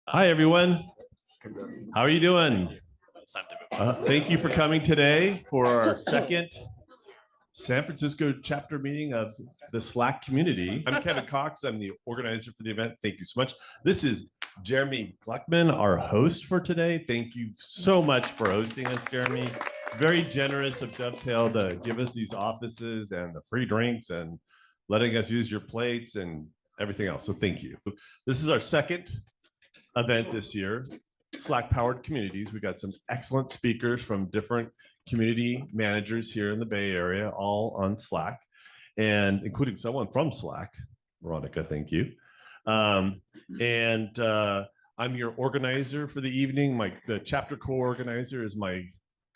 Hi, everyone. How are you doing? Thank you for coming today for our second San Francisco chapter meeting of the Slack community. I'm Kevin Cox. I'm the organizer for the event. Thank you so much. This is Jeremie Gluckman, our host for today. Thank you so much for hosting us, Jeremie. Very generous of Dovetail to give us these offices and the free drinks and letting us use your plates and everything else. So thank you. This is our second event this year, Slack powered communities. We got some excellent speakers from different community managers here in the Bay Area, all on Slack, and including someone from Slack. Veronica, thank you. And I'm your organizer for the evening. The chapter co-organizer is my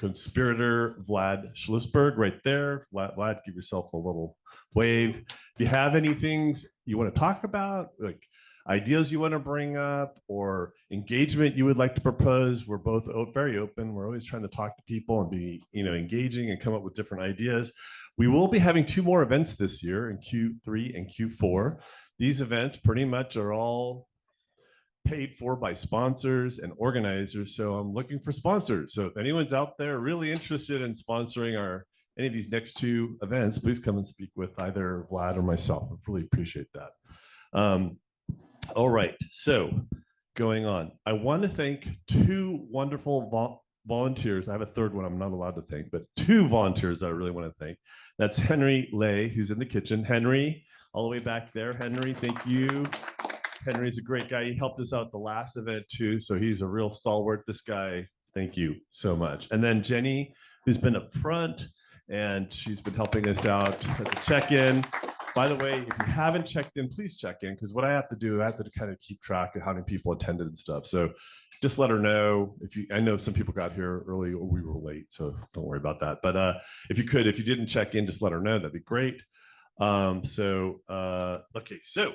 conspirator, Vlad Schlussberg, right there. Vlad, give yourself a little wave. If you have any things you want to talk about, like ideas you want to bring up or engagement you would like to propose, we're both very open. We're always trying to talk to people and be engaging and come up with different ideas. We will be having two more events this year in Q3 and Q4. These events pretty much are all paid for by sponsors and organizers. So I'm looking for sponsors. So if anyone's out there really interested in sponsoring any of these next two events, please come and speak with either Vlad or myself. I really appreciate that. All right, so going on. I want to thank two wonderful volunteers. I have a third one I'm not allowed to thank, but two volunteers I really want to thank. That's Henry Lay, who's in the kitchen. Henry, all the way back there. Henry, thank you. Henry's a great guy. He helped us out the last event too, so he's a real stalwart. This guy, thank you so much. And then Jenny, who's been up front, and she's been helping us out at the check-in. By the way, if you haven't checked in, please check in, because what I have to do, I have to kind of keep track of how many people attended and stuff. So just let her know. I know some people got here early or we were late, so don't worry about that. But if you didn't check in, just let her know. That'd be great. Okay, so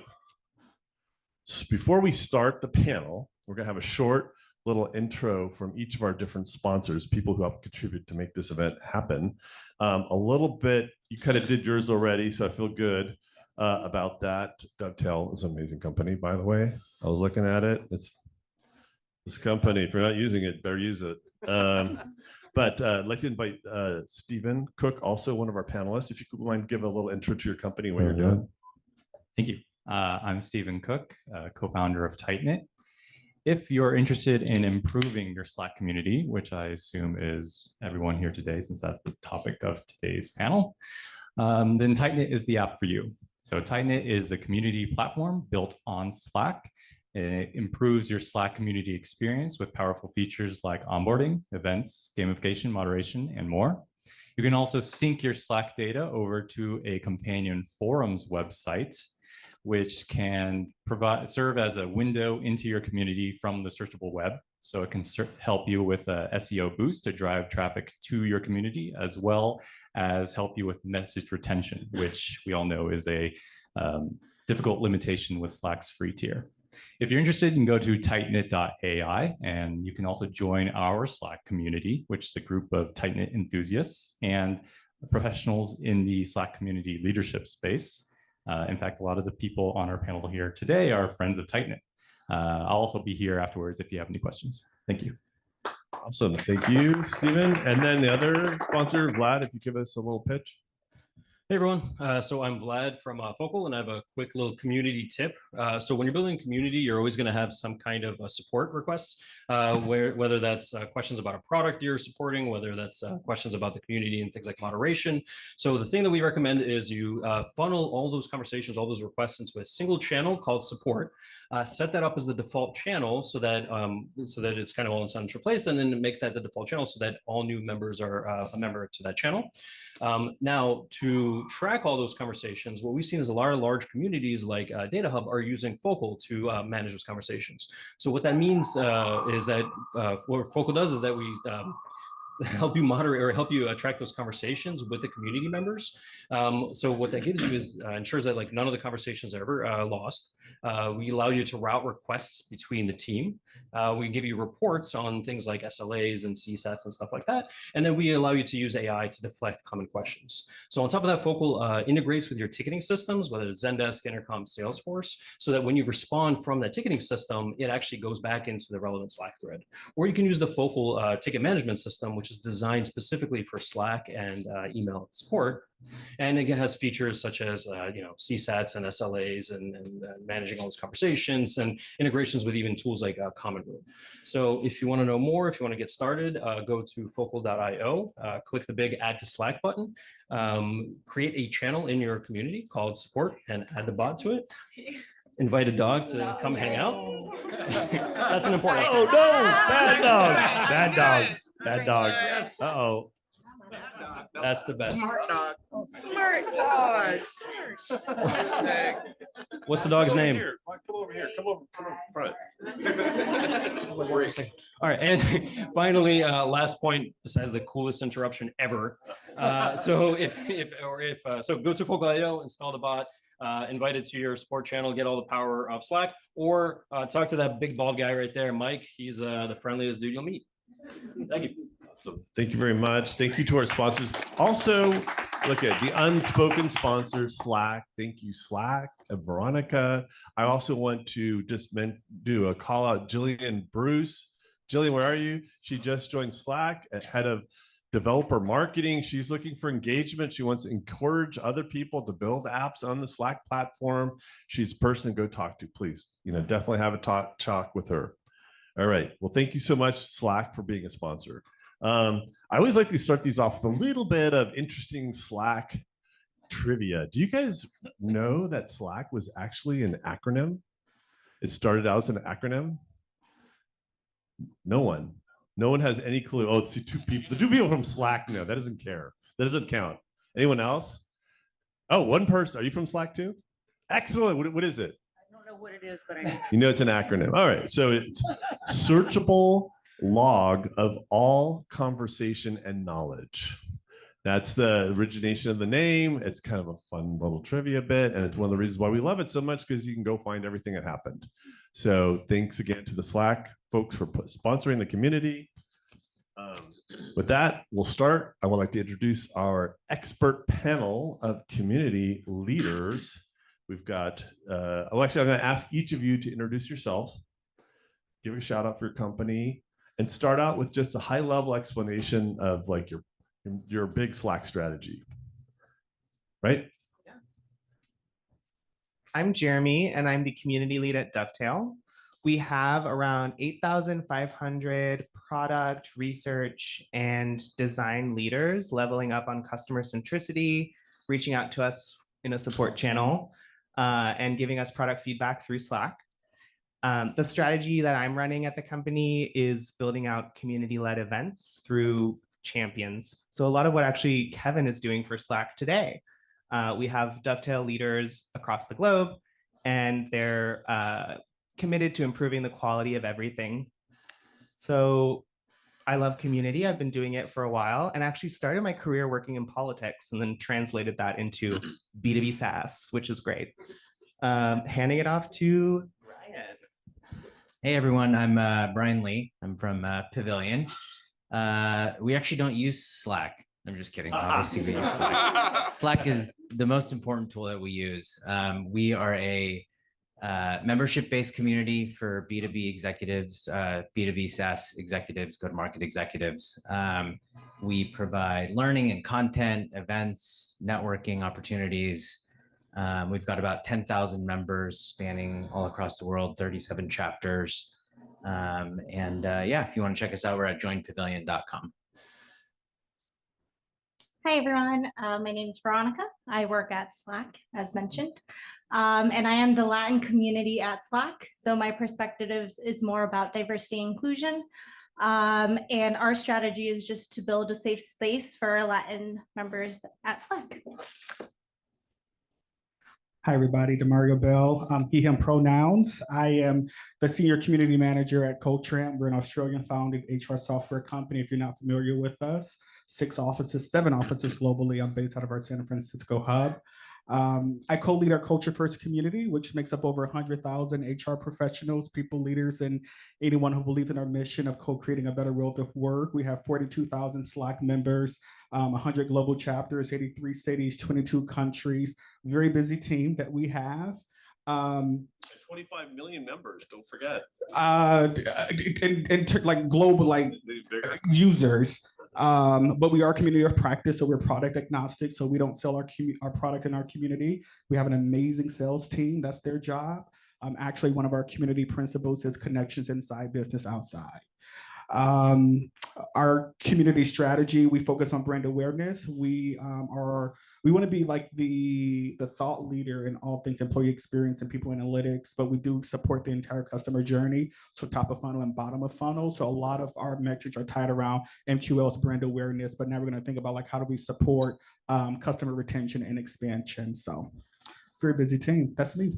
before we start the panel, we're gonna have a short little intro from each of our different sponsors, people who help contribute to make this event happen. A little bit, you kind of did yours already, so I feel good about that. Dovetail is an amazing company, by the way. I was looking at it. It's this company. If you're not using it, better use it. But I'd like to invite Stephen Cook, also one of our panelists. If you could mind give a little intro to your company, what you're doing. Thank you. I'm Stephen Cook, co-founder of Tightknit. If you're interested in improving your Slack community, which I assume is everyone here today, since that's the topic of today's panel, then Tightknit is the app for you. So Tightknit is a community platform built on Slack. And it improves your Slack community experience with powerful features like onboarding, events, gamification, moderation, and more. You can also sync your Slack data over to a companion forums website, which can serve as a window into your community from the searchable web. So it can help you with a SEO boost to drive traffic to your community, as well as help you with message retention, which we all know is a difficult limitation with Slack's free tier. If you're interested, you can go to tightknit.ai, and you can also join our Slack community, which is a group of Tightknit enthusiasts and professionals in the Slack community leadership space. In fact, a lot of the people on our panel here today are friends of Tightknit. I'll also be here afterwards if you have any questions. Thank you. Awesome. Thank you, Stephen. And then the other sponsor, Vlad, if you give us a little pitch. Hey everyone, so I'm Vlad from Focal, and I have a quick little community tip. So when you're building a community, you're always going to have some kind of support requests, whether that's questions about a product you're supporting, whether that's questions about the community and things like moderation. So the thing that we recommend is you funnel all those conversations, all those requests into a single channel called support. Set that up as the default channel so that it's kind of all in central place, and then make that the default channel so that all new members are a member to that channel. Now, to track all those conversations, what we've seen is a lot of large communities like Data Hub are using Focal to manage those conversations. So what that means is that what Focal does is that we help you moderate or help you attract those conversations with the community members. So what that gives you is ensures that like none of the conversations are ever lost. We allow you to route requests between the team. We give you reports on things like SLAs and CSATs and stuff like that. And then we allow you to use AI to deflect common questions. So on top of that, Focal integrates with your ticketing systems, whether it's Zendesk, Intercom, Salesforce, so that when you respond from that ticketing system, it actually goes back into the relevant Slack thread. Or you can use the Focal ticket management system, which is designed specifically for Slack and email support. And it has features such as CSATs and SLAs and managing all those conversations and integrations with even tools like Common Room. So if you want to know more, if you want to get started, go to focal.io, click the big Add to Slack button, create a channel in your community called Support, and add the bot to it. Invite a dog to come hang out. That's an important. Oh no! Bad dog! Bad dog! Bad dog! Yes. Uh-oh. That's the best. Smart dog. Smart dog. Smart. What's the dog's name? Come over here. Come over front. All right, and finally, last point. Besides the coolest interruption ever. So so go to Focal.io, install the bot. Invite it to your support channel, get all the power of Slack, or talk to that big bald guy right there, Mike. He's the friendliest dude you'll meet. Thank you. So thank you very much. Thank you to our sponsors. Also, look at the unspoken sponsor, Slack. Thank you, Slack and Veronica. I also want to just do a call out, Jillian Bruce. Jillian, where are you? She just joined Slack at head of developer marketing. She's looking for engagement. She wants to encourage other people to build apps on the Slack platform. She's a person to go talk to. Please, definitely have a talk with her. All right. Well, thank you so much, Slack, for being a sponsor. I always like to start these off with a little bit of interesting Slack trivia. Do you guys know that Slack was actually an acronym? It started out as an acronym? No one has any clue. Oh, it's the two people from Slack. No, that doesn't care. That doesn't count. Anyone else? Oh, one person. Are you from Slack too? Excellent. What is it? I don't know what it is, but I it's an acronym. All right. So it's searchable log of all conversation and knowledge. That's the origination of the name. It's kind of a fun little trivia bit. And it's one of the reasons why we love it so much, because you can go find everything that happened. So thanks again to the Slack folks for sponsoring the community. With that, we'll start. I would like to introduce our expert panel of community leaders. We've got, actually, I'm going to ask each of you to introduce yourselves, give a shout out for your company, and start out with just a high level explanation of like your big Slack strategy. Right? Yeah. I'm Jeremie, and I'm the community lead at Dovetail. We have around 8,500 product, research, and design leaders leveling up on customer centricity, reaching out to us in a support channel, and giving us product feedback through Slack. The strategy that I'm running at the company is building out community-led events through champions. So a lot of what actually Kevin is doing for Slack today. We have Dovetail leaders across the globe, and they're committed to improving the quality of everything. So I love community. I've been doing it for a while, and actually started my career working in politics and then translated that into B2B SaaS, which is great. Handing it off to Brian. Hey everyone, I'm Brian Lee. I'm from Pavilion. We actually don't use Slack. I'm just kidding. Obviously, we use Slack. Slack is the most important tool that we use. We are a membership-based community for B2B executives, B2B SaaS executives, go-to-market executives. We provide learning and content, events, networking opportunities. We've got about 10,000 members spanning all across the world, 37 chapters. Yeah, if you want to check us out, we're at joinpavilion.com. Hi, everyone. My name is Veronica. I work at Slack, as mentioned, and I am the Latin community at Slack. So my perspective is more about diversity and inclusion. And our strategy is just to build a safe space for our Latin members at Slack. Hi, everybody. DeMario Bell, he, him pronouns. I am the senior community manager at Coltrane. We're an Australian founded HR software company. If you're not familiar with us, 7 offices globally. I'm based out of our San Francisco hub. I co-lead our Culture First community, which makes up over 100,000 HR professionals, people leaders, and anyone who believes in our mission of co-creating a better world of work. We have 42,000 Slack members, 100 global chapters, 83 cities, 22 countries. Very busy team that we have. 25 million members, don't forget. Like global, like users. But we are a community of practice, so we're product agnostic. So we don't sell our product in our community. We have an amazing sales team. That's their job. Actually, one of our community principles is connections inside, business outside. Our community strategy, we focus on brand awareness. We want to be like the thought leader in all things employee experience and people analytics, but we do support the entire customer journey. So top of funnel and bottom of funnel. So a lot of our metrics are tied around MQL's brand awareness, but now we're going to think about like, how do we support customer retention and expansion? So very busy team. That's me.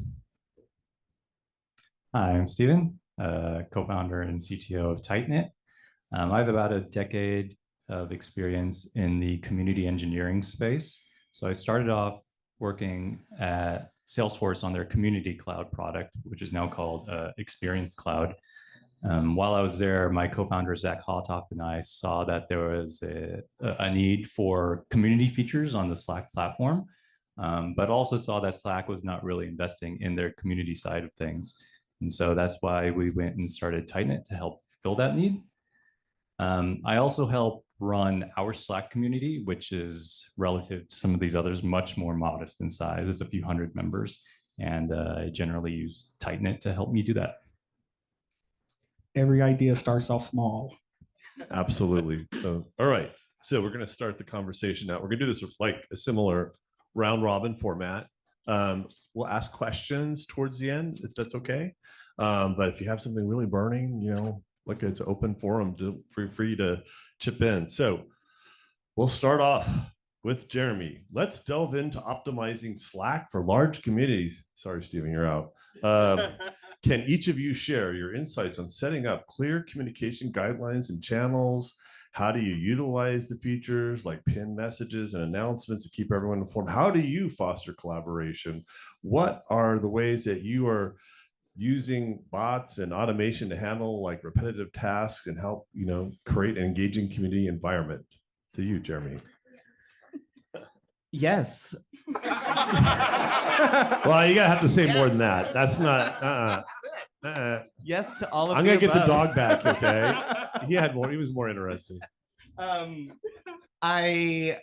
Hi, I'm Steven, co-founder and CTO of Tightknit. I have about a decade of experience in the community engineering space. So I started off working at Salesforce on their community cloud product, which is now called Experience Cloud. While I was there, my co-founder, Zach Hotoff, and I saw that there was a need for community features on the Slack platform, but also saw that Slack was not really investing in their community side of things. And so that's why we went and started Tightknit to help fill that need. I also help run our Slack community, which is relative to some of these others, much more modest in size. It's a few hundred members. And I generally use Tightknit to help me do that. Every idea starts off small. Absolutely. All right. So we're going to start the conversation now. We're going to do this with like a similar round robin format. We'll ask questions towards the end, if that's okay. But if you have something really burning, like it's an open forum for you to chip in. So we'll start off with Jeremie. Let's delve into optimizing Slack for large communities. Sorry, Steven, you're out. Can each of you share your insights on setting up clear communication guidelines and channels? How do you utilize the features like pin messages and announcements to keep everyone informed? How do you foster collaboration? What are the ways that you are using bots and automation to handle like repetitive tasks and help, create an engaging community environment? To you, Jeremie. Yes. Well, you gotta have to say more than that. That's not. Yes to all of. I'm gonna get the dog back. Okay. He was more interesting. I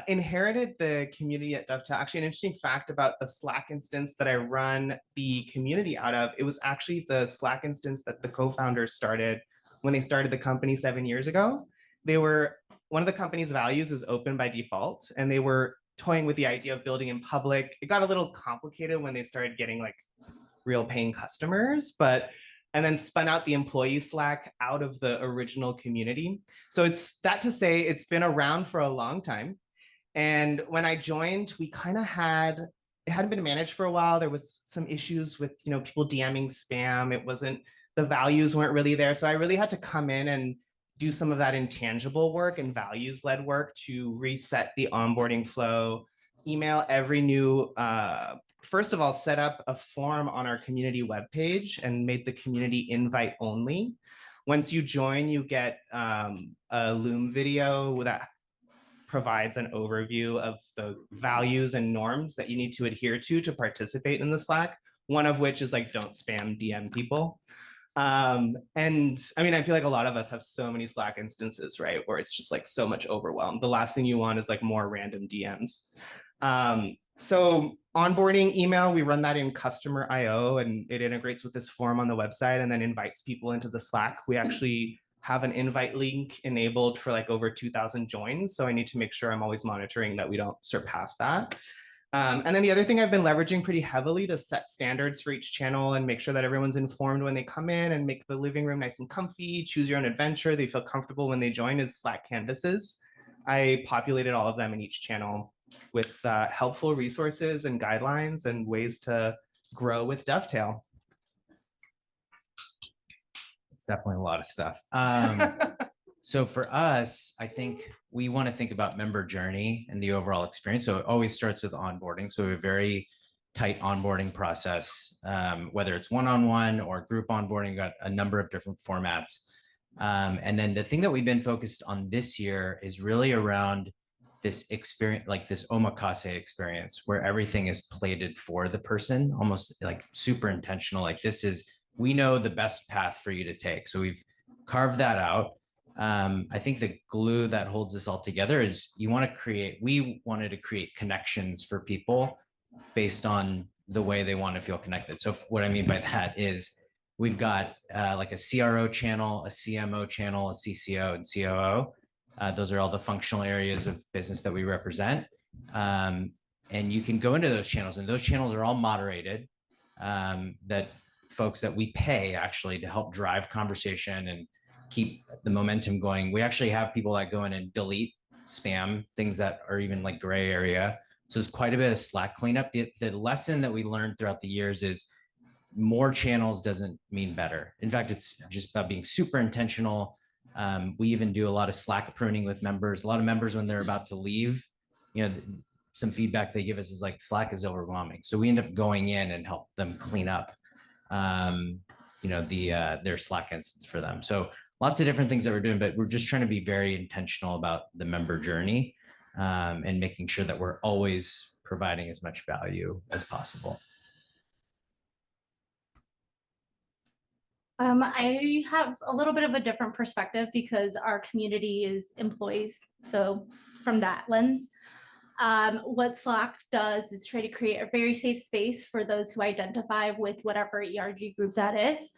inherited the community at Dovetail. Actually, an interesting fact about the Slack instance that I run the community out of, it was actually the Slack instance that the co-founders started when they started the company 7 years ago. One of the company's values is open by default, and they were toying with the idea of building in public. It got a little complicated when they started getting like real paying customers, and then spun out the employee Slack out of the original community. So it's that to say it's been around for a long time. And when I joined, it hadn't been managed for a while. There was some issues with, people DMing spam. The values weren't really there. So I really had to come in and do some of that intangible work and values-led work to reset the onboarding flow, email every new, first of all, set up a form on our community webpage and made the community invite only. Once you join, you get a Loom video that provides an overview of the values and norms that you need to adhere to participate in the Slack. One of which is like, don't spam DM people. And I mean, I feel like a lot of us have so many Slack instances, right? Where it's just like so much overwhelm. The last thing you want is like more random DMs. So onboarding email, we run that in customer IO, and it integrates with this form on the website and then invites people into the Slack. We actually have an invite link enabled for like over 2,000 joins. So I need to make sure I'm always monitoring that we don't surpass that. And then the other thing I've been leveraging pretty heavily to set standards for each channel and make sure that everyone's informed when they come in and make the living room nice and comfy, choose your own adventure, they feel comfortable when they join, is Slack canvases. I populated all of them in each channel with helpful resources and guidelines and ways to grow with Dovetail. It's definitely a lot of stuff. So for us, I think we want to think about member journey and the overall experience. So it always starts with onboarding. So we have a very tight onboarding process, whether it's one-on-one or group onboarding, we've got a number of different formats. And then the thing that we've been focused on this year is really around this experience, like this omakase experience, where everything is plated for the person, almost like super intentional. Like this is, we know the best path for you to take. So we've carved that out. I think the glue that holds this all together is we wanted to create connections for people based on the way they want to feel connected. So what I mean by that is we've got like a CRO channel, a CMO channel, a CCO and COO. Those are all the functional areas of business that we represent. And you can go into those channels, and those channels are all moderated, that folks that we pay actually to help drive conversation and keep the momentum going. We actually have people that go in and delete spam, things that are even like gray area. So there's quite a bit of Slack cleanup. The lesson that we learned throughout the years is more channels doesn't mean better. In fact, it's just about being super intentional. We even do a lot of Slack pruning with members. A lot of members, when they're about to leave, some feedback they give us is like, Slack is overwhelming. So we end up going in and help them clean up, their Slack instance for them. So lots of different things that we're doing, but we're just trying to be very intentional about the member journey, and making sure that we're always providing as much value as possible. I have a little bit of a different perspective because our community is employees. So from that lens, what Slack does is try to create a very safe space for those who identify with whatever ERG group that is.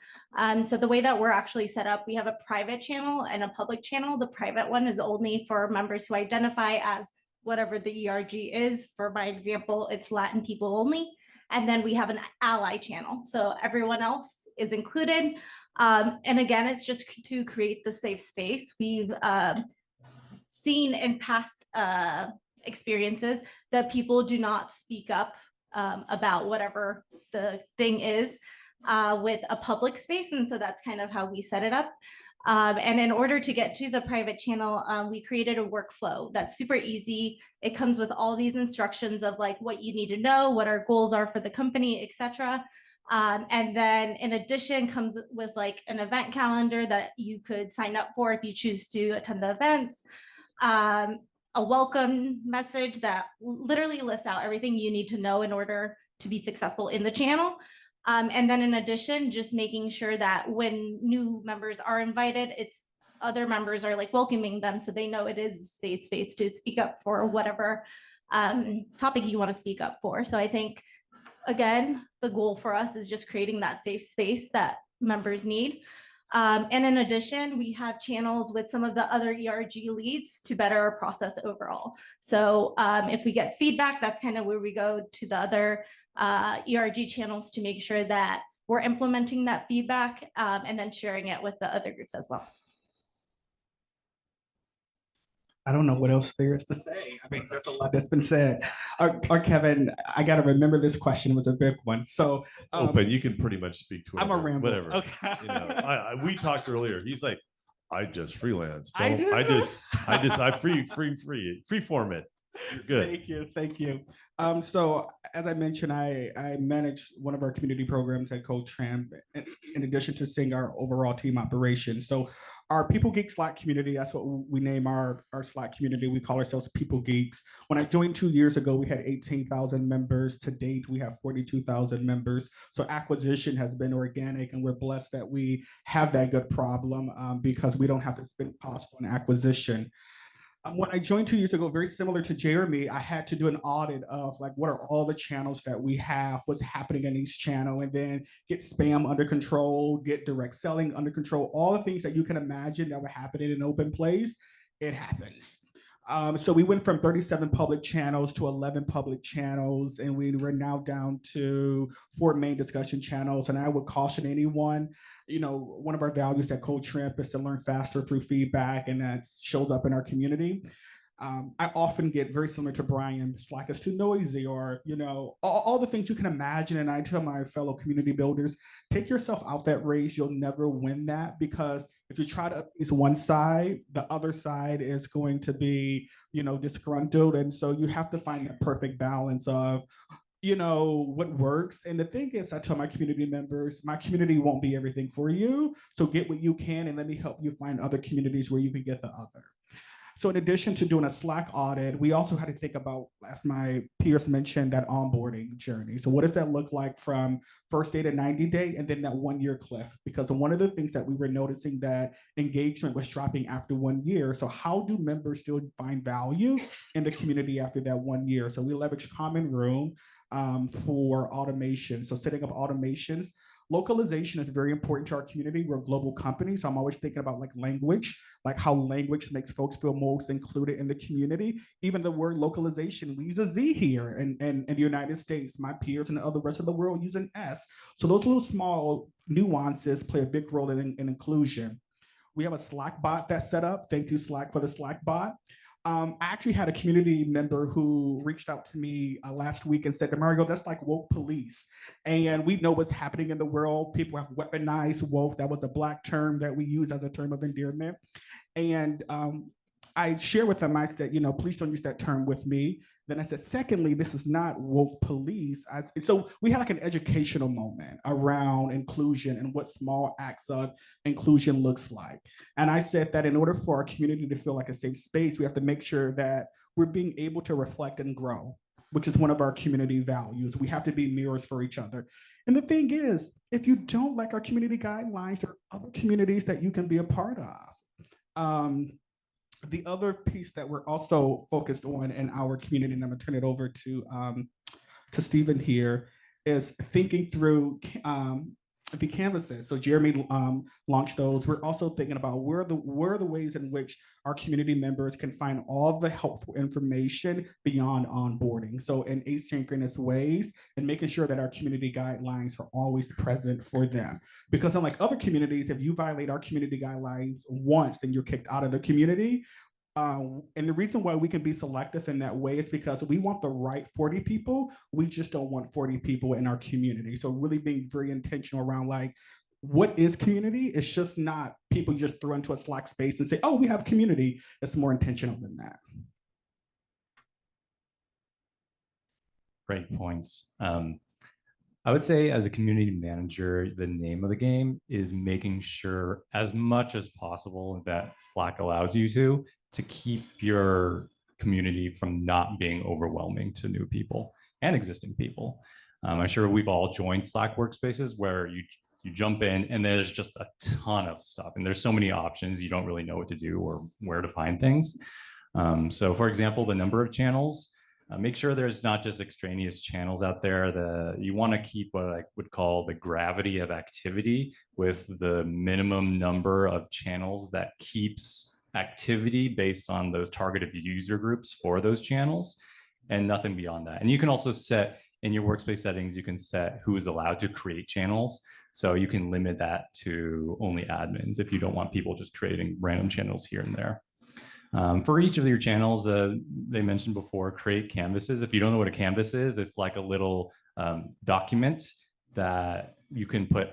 So the way that we're actually set up, we have a private channel and a public channel. The private one is only for members who identify as whatever the ERG is. For my example, it's Latin people only. And then we have an ally channel. So everyone else is included. And again, it's just to create the safe space. We've seen in past experiences that people do not speak up about whatever the thing is with a public space. And so that's kind of how we set it up. And in order to get to the private channel, we created a workflow that's super easy. It comes with all these instructions of like what you need to know, what our goals are for the company, etc. And then in addition comes with like an event calendar that you could sign up for if you choose to attend the events. A welcome message that literally lists out everything you need to know in order to be successful in the channel. And then in addition, just making sure that when new members are invited, it's other members are like welcoming them so they know it is a safe space to speak up for whatever topic you want to speak up for. So I think, again, the goal for us is just creating that safe space that members need. And in addition, we have channels with some of the other ERG leads to better our process overall. So if we get feedback, that's kind of where we go to the other ERG channels to make sure that we're implementing that feedback and then sharing it with the other groups as well. I don't know what else there is to say. I mean, there's a lot that's been said. Or Kevin, I got to remember this question was a big one. So, but you can pretty much speak to it. I'm a ramble. Whatever. Okay. We talked earlier. He's like, I just freelance. I free form it. You're good. Thank you. So as I mentioned, I manage one of our community programs at CoTram, in addition to seeing our overall team operation. So our People Geek Slack community, that's what we name our Slack community. We call ourselves People Geeks. When I joined 2 years ago, we had 18,000 members. To date, we have 42,000 members. So acquisition has been organic, and we're blessed that we have that good problem because we don't have to spend costs on acquisition. When I joined 2 years ago, very similar to Jeremie, I had to do an audit of like, what are all the channels that we have, what's happening in each channel, and then get spam under control, get direct selling under control, all the things that you can imagine that would happen in an open place, it happens. So we went from 37 public channels to 11 public channels, and we're now down to 4 main discussion channels. And I would caution anyone, one of our values at CoTram is to learn faster through feedback, and that shows up in our community. I often get very similar to Brian, Slack is too noisy, or, all the things you can imagine. And I tell my fellow community builders, take yourself out that race. You'll never win that, because if you try to appease one side, the other side is going to be, disgruntled. And so you have to find that perfect balance of, what works. And the thing is, I tell my community members, my community won't be everything for you. So get what you can, and let me help you find other communities where you can get the other. So in addition to doing a Slack audit, we also had to think about, as my peers mentioned, that onboarding journey. So what does that look like from first day to 90 day, and then that 1 year cliff? Because one of the things that we were noticing, that engagement was dropping after 1 year. So how do members still find value in the community after that 1 year? So we leverage Common Room for automation. So setting up automations. Localization is very important to our community. We're a global company, so I'm always thinking about language, like how language makes folks feel most included in the community. Even the word localization, we use a Z here in the United States. My peers in the other rest of the world use an S. So those little small nuances play a big role in inclusion. We have a Slack bot that's set up. Thank you, Slack, for the Slack bot. I actually had a community member who reached out to me last week and said, DeMario, that's like woke police. And we know what's happening in the world. People have weaponized woke. That was a Black term that we use as a term of endearment. And I shared with them, I said, please don't use that term with me. Then I said, secondly, this is not woke police. So we had an educational moment around inclusion and what small acts of inclusion looks like. And I said that in order for our community to feel like a safe space, we have to make sure that we're being able to reflect and grow, which is one of our community values. We have to be mirrors for each other. And the thing is, if you don't like our community guidelines, there are other communities that you can be a part of. The other piece that we're also focused on in our community, and I'm gonna turn it over to Stephen here, is thinking through the canvases. So Jeremie launched those. We're also thinking about where are the ways in which our community members can find all the helpful information beyond onboarding. So in asynchronous ways, and making sure that our community guidelines are always present for them. Because unlike other communities, if you violate our community guidelines once, then you're kicked out of the community. And the reason why we can be selective in that way is because we want the right 40 people. We just don't want 40 people in our community. So really being very intentional around what is community? It's just not people just throw into a Slack space and say, oh, we have community. It's more intentional than that. Great points. I would say as a community manager, the name of the game is making sure as much as possible that Slack allows you to keep your community from not being overwhelming to new people and existing people. I'm sure we've all joined Slack workspaces where you jump in and there's just a ton of stuff and there's so many options, you don't really know what to do or where to find things. So for example, the number of channels, make sure there's not just extraneous channels out there. You want to keep what I would call the gravity of activity with the minimum number of channels that keeps activity based on those targeted user groups for those channels and nothing beyond that. And you can also set in your workspace settings, you can set who is allowed to create channels. So you can limit that to only admins if you don't want people just creating random channels here and there. For each of your channels, they mentioned before, create canvases. If you don't know what a canvas is, it's like a little document that you can put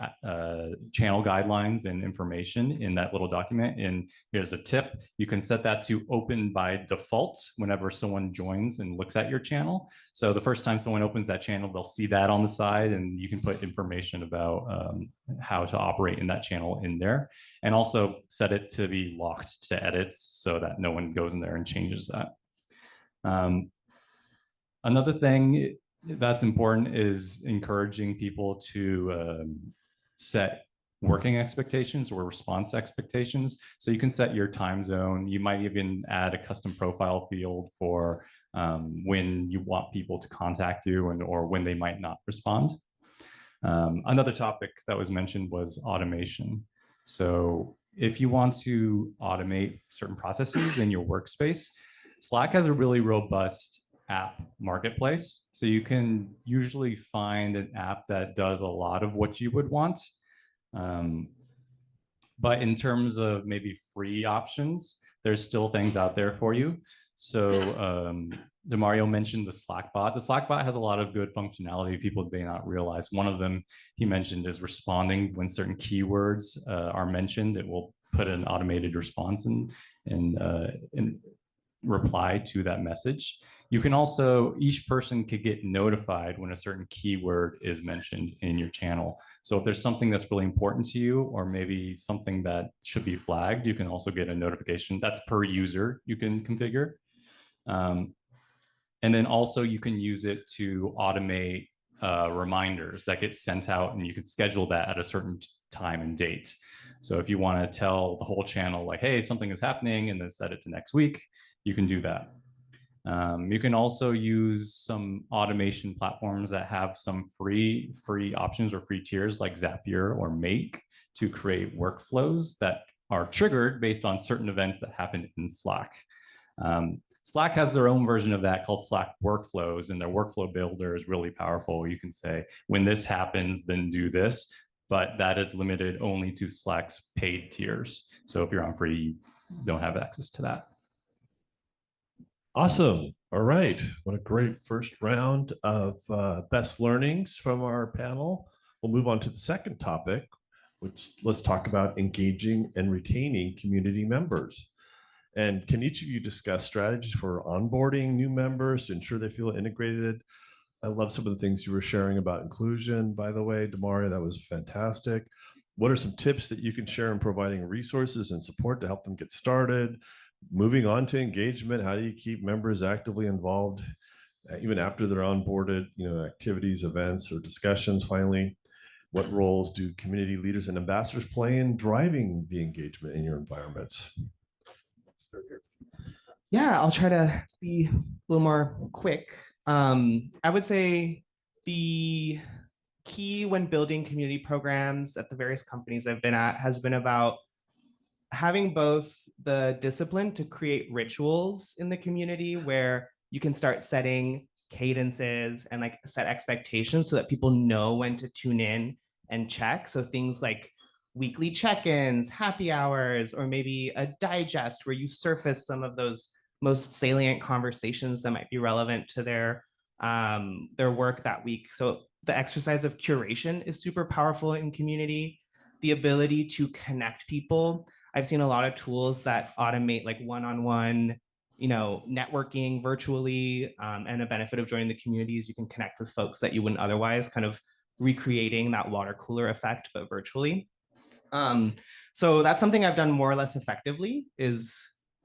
channel guidelines and information in that little document. And here's a tip. You can set that to open by default whenever someone joins and looks at your channel. So the first time someone opens that channel, they'll see that on the side and you can put information about how to operate in that channel in there. And also set it to be locked to edits so that no one goes in there and changes that. Another thing that's important is encouraging people to set working expectations or response expectations. So you can set your time zone. You might even add a custom profile field for when you want people to contact you or when they might not respond. Another topic that was mentioned was automation. So if you want to automate certain processes in your workspace, Slack has a really robust app marketplace. So you can usually find an app that does a lot of what you would want. But in terms of maybe free options, there's still things out there for you. So DeMario mentioned the Slack bot. The Slack bot has a lot of good functionality people may not realize. One of them he mentioned is responding when certain keywords are mentioned. It will put an automated response and reply to that message. You can also, each person could get notified when a certain keyword is mentioned in your channel. So if there's something that's really important to you, or maybe something that should be flagged, you can also get a notification. That's per user you can configure. And then also you can use it to automate reminders that get sent out, and you can schedule that at a certain time and date. So if you want to tell the whole channel like, hey, something is happening, and then set it to next week, you can do that. You can also use some automation platforms that have some free options or free tiers like Zapier or Make to create workflows that are triggered based on certain events that happen in Slack. Slack has their own version of that called Slack Workflows, and their workflow builder is really powerful. You can say, when this happens, then do this, but that is limited only to Slack's paid tiers. So if you're on free, you don't have access to that. Awesome. All right. What a great first round of best learnings from our panel. We'll move on to the second topic, which let's talk about engaging and retaining community members. And can each of you discuss strategies for onboarding new members to ensure they feel integrated? I love some of the things you were sharing about inclusion, by the way, DeMario, that was fantastic. What are some tips that you can share in providing resources and support to help them get started? Moving on to engagement, how do you keep members actively involved even after they're onboarded, activities, events, or discussions? Finally, what roles do community leaders and ambassadors play in driving the engagement in your environments? Yeah, I'll try to be a little more quick. I would say the key when building community programs at the various companies I've been at has been about having both the discipline to create rituals in the community where you can start setting cadences and like set expectations so that people know when to tune in and check. So things like weekly check-ins, happy hours, or maybe a digest where you surface some of those most salient conversations that might be relevant to their work that week. So the exercise of curation is super powerful in community. The ability to connect people. I've seen a lot of tools that automate like one-on-one, networking virtually. And a benefit of joining the community is you can connect with folks that you wouldn't otherwise, kind of recreating that water cooler effect, but virtually. So that's something I've done more or less effectively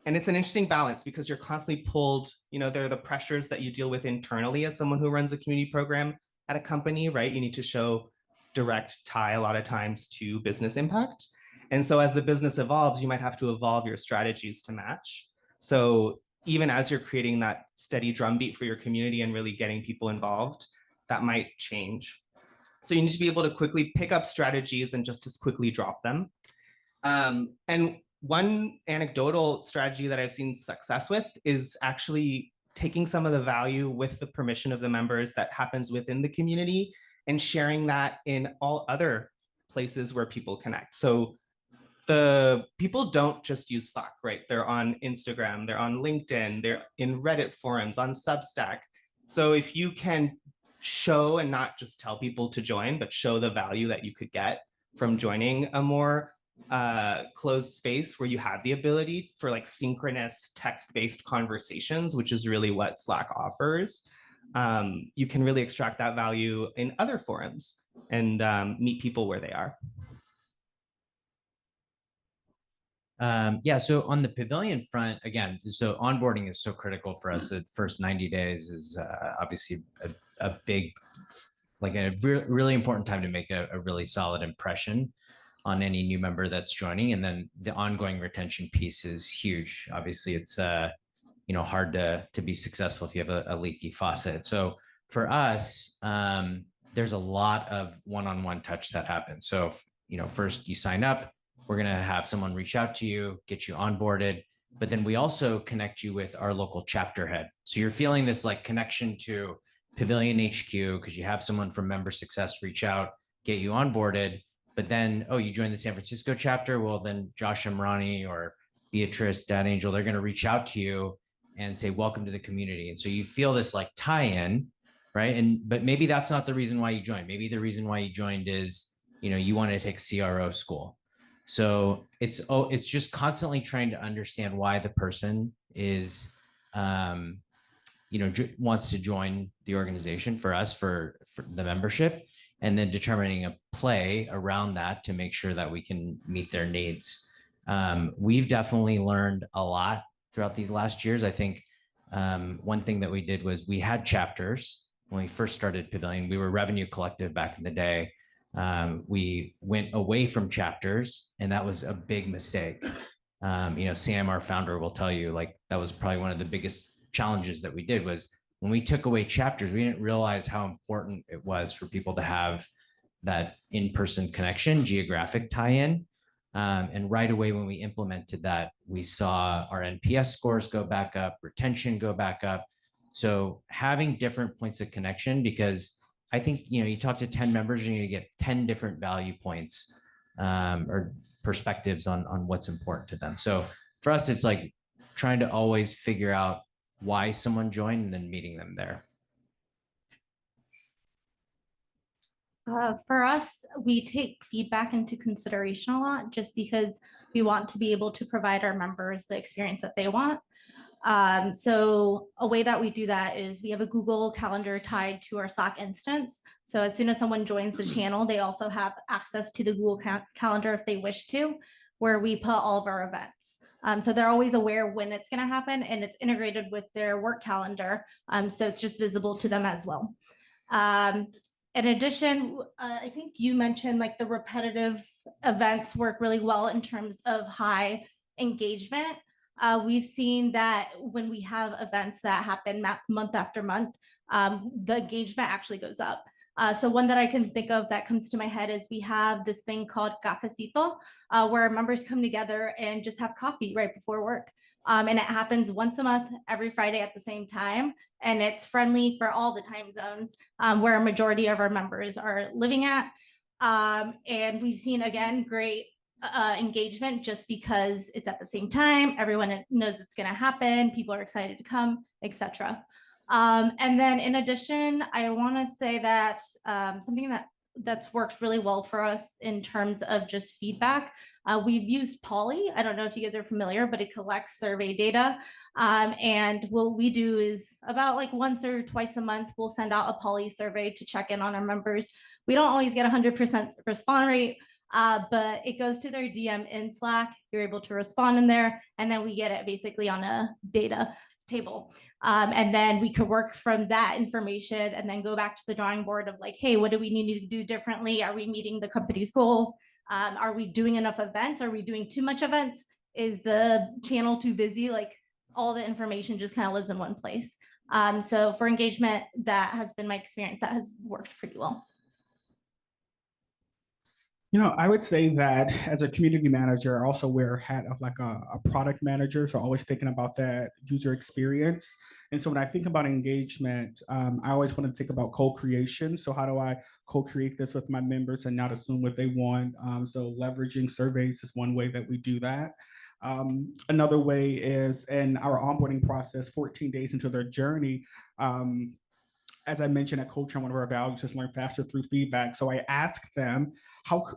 and it's an interesting balance because you're constantly pulled, there are the pressures that you deal with internally as someone who runs a community program at a company, right? You need to show direct tie a lot of times to business impact. And so as the business evolves, you might have to evolve your strategies to match. So even as you're creating that steady drumbeat for your community and really getting people involved, that might change. So you need to be able to quickly pick up strategies and just as quickly drop them. And one anecdotal strategy that I've seen success with is actually taking some of the value with the permission of the members that happens within the community and sharing that in all other places where people connect. So the people don't just use Slack, right? They're on Instagram, they're on LinkedIn, they're in Reddit forums, on Substack. So if you can show and not just tell people to join, but show the value that you could get from joining a more closed space where you have the ability for like synchronous text-based conversations, which is really what Slack offers. You can really extract that value in other forums and meet people where they are. Yeah, so on the Pavilion front, again, so onboarding is so critical for us. The first 90 days is obviously a big, like a really important time to make a really solid impression on any new member that's joining. And then the ongoing retention piece is huge. Obviously, it's hard to be successful if you have a leaky faucet. So for us, there's a lot of one-on-one touch that happens. So first you sign up, we're going to have someone reach out to you, get you onboarded, but then we also connect you with our local chapter head. So you're feeling this like connection to Pavilion HQ because you have someone from member success reach out, get you onboarded, but then, you joined the San Francisco chapter. Well, then Josh Amrani or Beatrice, Dad Angel, they're going to reach out to you and say, welcome to the community. And so you feel this like tie-in, right? But maybe that's not the reason why you joined. Maybe the reason why you joined is, you want to take CRO school. So it's just constantly trying to understand why the person is, wants to join the organization for us, for the membership, and then determining a play around that to make sure that we can meet their needs. We've definitely learned a lot throughout these last years. I think one thing that we did was we had chapters when we first started Pavilion. We were Revenue Collective back in the day. We went away from chapters, and that was a big mistake. Sam, our founder, will tell you, like, that was probably one of the biggest challenges that we did, was when we took away chapters, we didn't realize how important it was for people to have that in-person connection, geographic tie-in. And right away when we implemented that, we saw our NPS scores go back up, retention go back up. So having different points of connection, because I think, you talk to 10 members and you get 10 different value points or perspectives on what's important to them. So for us, it's like trying to always figure out why someone joined and then meeting them there. For us, we take feedback into consideration a lot, just because we want to be able to provide our members the experience that they want. So a way that we do that is we have a Google Calendar tied to our Slack instance. So as soon as someone joins the channel, they also have access to the Google Calendar if they wish to, where we put all of our events. So they're always aware when it's going to happen, and it's integrated with their work calendar. So it's just visible to them as well. In addition, I think you mentioned like the repetitive events work really well in terms of high engagement. We've seen that when we have events that happen month after month, the engagement actually goes up. So one that I can think of that comes to my head is we have this thing called cafecito, where our members come together and just have coffee right before work. And it happens once a month, every Friday at the same time. And it's friendly for all the time zones where a majority of our members are living at. And we've seen, again, great engagement just because it's at the same time. Everyone knows it's going to happen. People are excited to come, etc. And then in addition, I want to say that something that's worked really well for us in terms of just feedback. We've used Poly. I don't know if you guys are familiar, but it collects survey data. And what we do is about like once or twice a month, we'll send out a Poly survey to check in on our members. We don't always get 100% response rate, but it goes to their DM in Slack. You're able to respond in there, and then we get it basically on a data table. And then we could work from that information and then go back to the drawing board of like, hey, what do we need to do differently? Are we meeting the company's goals? Are we doing enough events? Are we doing too much events? Is the channel too busy? Like, all the information just kind of lives in one place. So for engagement, that has been my experience. That has worked pretty well. I would say that as a community manager, I also wear a hat of like a product manager. So always thinking about that user experience. And so when I think about engagement, I always want to think about co-creation. So how do I co-create this with my members and not assume what they want? So leveraging surveys is one way that we do that. Another way is in our onboarding process, 14 days into their journey. As I mentioned at Culture, one of our values is learn faster through feedback. So I asked them,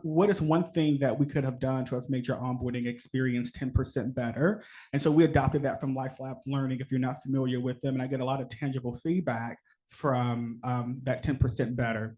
what is one thing that we could have done to have made your onboarding experience 10% better? And so we adopted that from Life Lab Learning, if you're not familiar with them. And I get a lot of tangible feedback from that 10% better.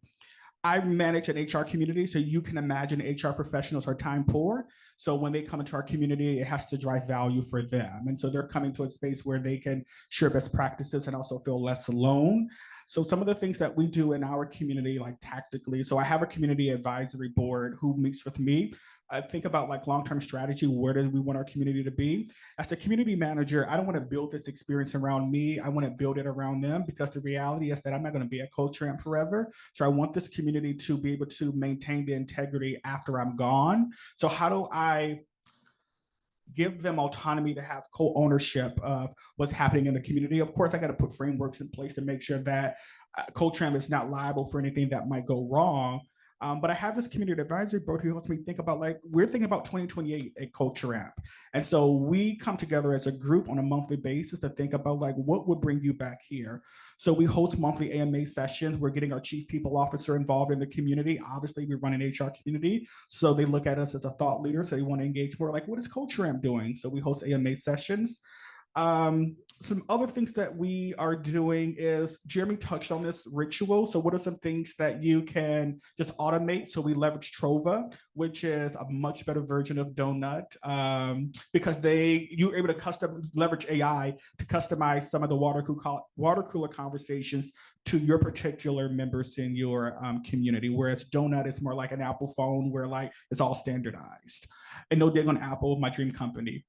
I manage an HR community, so you can imagine HR professionals are time poor. So when they come into our community, it has to drive value for them. And so they're coming to a space where they can share best practices and also feel less alone. So some of the things that we do in our community, like tactically, so I have a community advisory board who meets with me. I think about like long-term strategy. Where do we want our community to be? As the community manager, I don't want to build this experience around me. I want to build it around them, because the reality is that I'm not going to be at CoachRamp forever. So I want this community to be able to maintain the integrity after I'm gone. So how do I give them autonomy to have co-ownership of what's happening in the community? Of course, I got to put frameworks in place to make sure that CoachRamp is not liable for anything that might go wrong. But I have this community advisory board who helps me think about, like, we're thinking about 2028 at Culture Amp. And so we come together as a group on a monthly basis to think about, like, what would bring you back here? So we host monthly AMA sessions. We're getting our chief people officer involved in the community. Obviously, we run an HR community. So they look at us as a thought leader. So they want to engage more, like, what is Culture Amp doing? So we host AMA sessions. Some other things that we are doing is, Jeremie touched on this, ritual. So what are some things that you can just automate? So we leverage Trova, which is a much better version of Donut, because you're able to leverage AI to customize some of the water cooler conversations to your particular members in your community, whereas Donut is more like an Apple phone where, like, it's all standardized. And no dig on Apple, my dream company.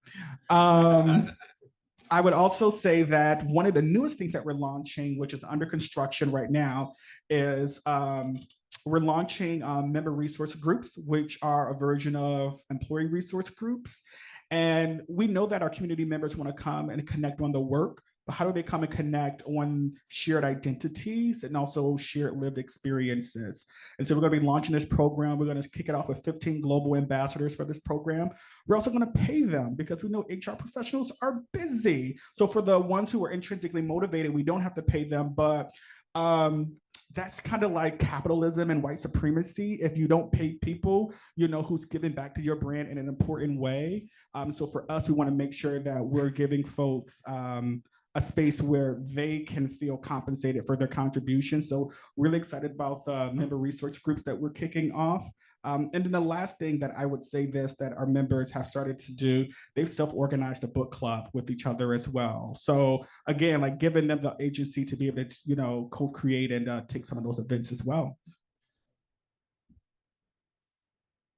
I would also say that one of the newest things that we're launching, which is under construction right now, is we're launching member resource groups, which are a version of employee resource groups. And we know that our community members want to come and connect on the work, but how do they come and connect on shared identities and also shared lived experiences? And so we're going to be launching this program. We're going to kick it off with 15 global ambassadors for this program. We're also going to pay them because we know HR professionals are busy. So for the ones who are intrinsically motivated, we don't have to pay them, but that's kind of like capitalism and white supremacy. If you don't pay people, you know, who's giving back to your brand in an important way. So for us, we want to make sure that we're giving folks a space where they can feel compensated for their contribution. So really excited about the member resource groups that we're kicking off. And then the last thing that I would say that our members have started to do, they've self-organized a book club with each other as well. So again, like, giving them the agency to be able to, you know, co-create and take some of those events as well.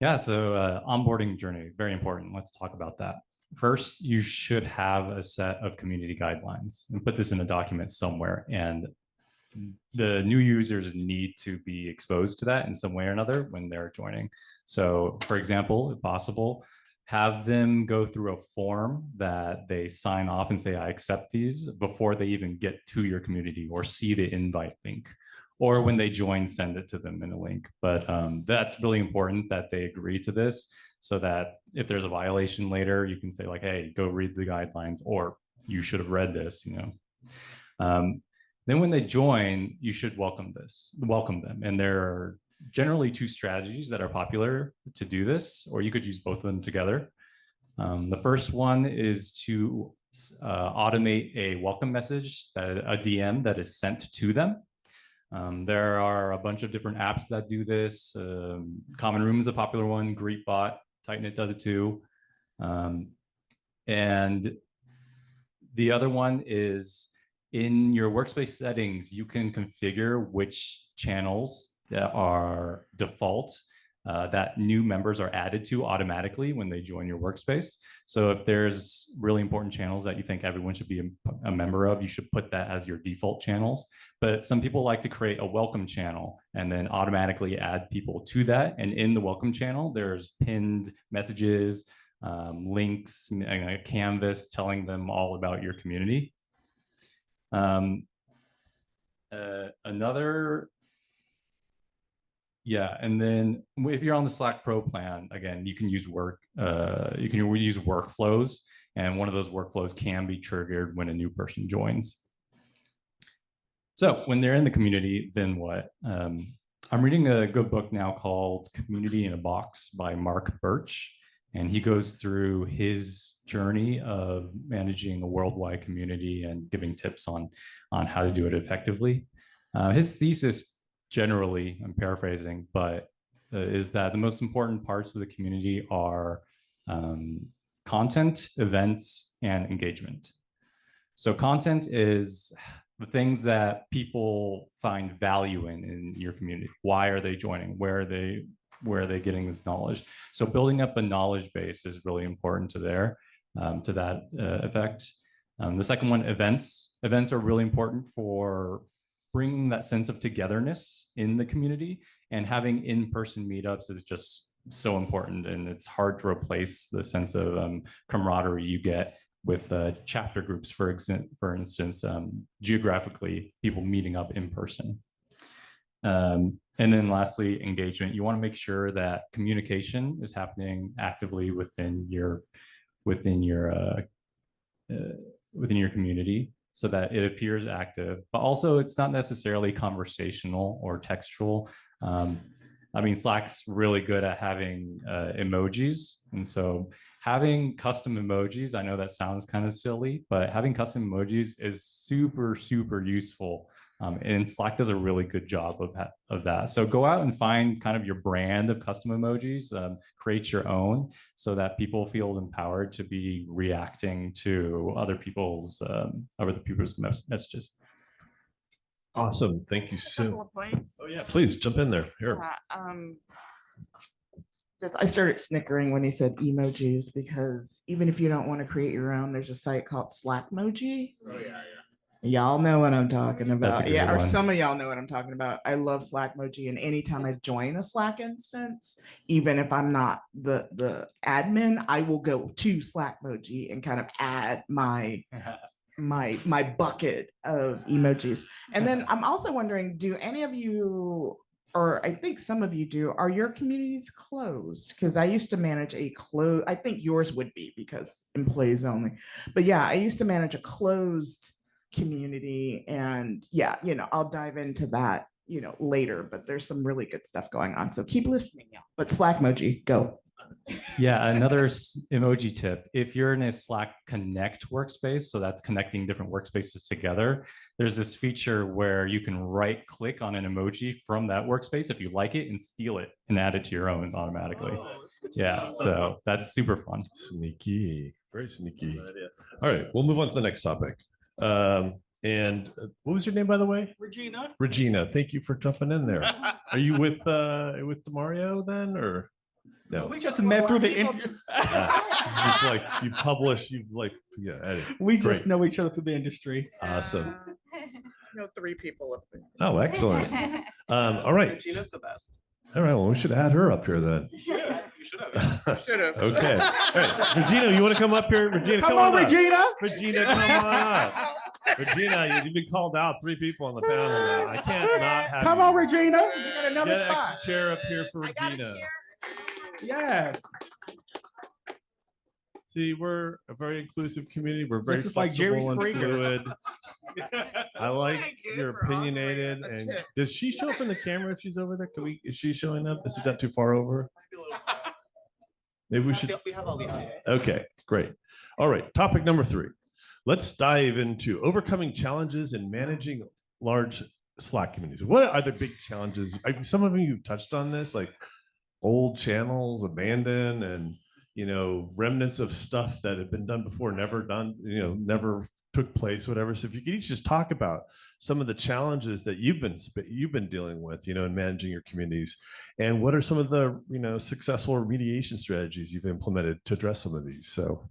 Yeah, so onboarding journey, very important. Let's talk about that. First, you should have a set of community guidelines and put this in a document somewhere. And the new users need to be exposed to that in some way or another when they're joining. So for example, if possible, have them go through a form that they sign off and say, I accept these, before they even get to your community or see the invite link. Or when they join, send it to them in a link. But that's really important that they agree to this, so that if there's a violation later, you can say, like, hey, go read the guidelines, or you should have read this, you know. Then when they join, you should welcome them. And there are generally two strategies that are popular to do this, or you could use both of them together. The first one is to automate a welcome message, a DM that is sent to them. There are a bunch of different apps that do this. Common Room is a popular one. Greetbot, Tightknit does it too. And the other one is, in your workspace settings, you can configure which channels that are default that new members are added to automatically when they join your workspace. So if there's really important channels that you think everyone should be a member of, you should put that as your default channels. But some people like to create a welcome channel and then automatically add people to that. And in the welcome channel, there's pinned messages, links, and a canvas telling them all about your community. And then if you're on the Slack Pro plan, again, you can use use workflows, and one of those workflows can be triggered when a new person joins. So when they're in the community, then what? I'm reading a good book now called Community in a Box by Mark Birch, and he goes through his journey of managing a worldwide community and giving tips on how to do it effectively. His thesis, generally, I'm paraphrasing, but is that the most important parts of the community are content, events, and engagement. So content is the things that people find value in your community. Why are they joining? Where are they getting this knowledge? So building up a knowledge base is really important to that effect. The second one, events. Events are really important for bringing that sense of togetherness in the community, and having in-person meetups is just so important. And it's hard to replace the sense of camaraderie you get with chapter groups, for instance, geographically, people meeting up in person. And then lastly, engagement. You want to make sure that communication is happening actively within your community so that it appears active, but also it's not necessarily conversational or textual. I mean, Slack's really good at having emojis. And so having custom emojis, I know that sounds kind of silly, but having custom emojis is super, super useful. And Slack does a really good job of that. So go out and find kind of your brand of custom emojis, create your own so that people feel empowered to be reacting to other people's messages. Awesome. Thank you A so couple of points. Oh yeah, please jump in there. Here. Just I started snickering when he said emojis because even if you don't want to create your own, there's a site called Slackmoji. Oh yeah. Y'all know what I'm talking about. good Yeah, or one. some of y'all know what I'm talking about. I love Slackmoji, and anytime I join a Slack instance, even if I'm not the admin, I will go to Slackmoji and kind of add my bucket of emojis. And then I'm also wondering, do any of you, or I think some of you do, are your communities closed? Because I used to manage a closed, I think yours would be because employees only. But yeah, I used to manage a closed community, and yeah, I'll dive into that, later, but there's some really good stuff going on. So keep listening, y'all. But Slackmoji, go. Yeah, another emoji tip. If you're in a Slack Connect workspace, so that's connecting different workspaces together, there's this feature where you can right click on an emoji from that workspace if you like it and steal it and add it to your own automatically. Yeah, so that's super fun. Sneaky, very sneaky. All right, we'll move on to the next topic. And what was your name, by the way? Regina. Regina, thank you for jumping in there. Are you with DeMario then, or no? We just met through the industry. You publish, edit. We just Great. know each other through the industry. Awesome. Three people up there. Oh, excellent. All right. Regina's the best. All right. Well, we should add her up here then. You should have. Should have. Okay. All right. Regina, you want to come up here? Regina, Come on, Regina. Regina, come on up. Regina, you've been called out. 3 people on the panel now. I can't not have Come you. on, Regina. We got another Get an spot. extra chair up here for Regina. Yes. See, we're a very inclusive community. We're very This is like Jerry flexible and Springer. fluid. I like you're opinionated. And does she show up in the camera if she's over there? Is she showing up? Is she not too far over? Maybe we should. We have all the audio. Okay, great. All right, topic number 3. Let's dive into overcoming challenges and managing large Slack communities. What are the big challenges? Some of you touched on this, like old channels abandoned and remnants of stuff that had been done before, never done, never took place, whatever. So if you could each just talk about some of the challenges that you've been dealing with, in managing your communities, and what are some of the successful remediation strategies you've implemented to address some of these. So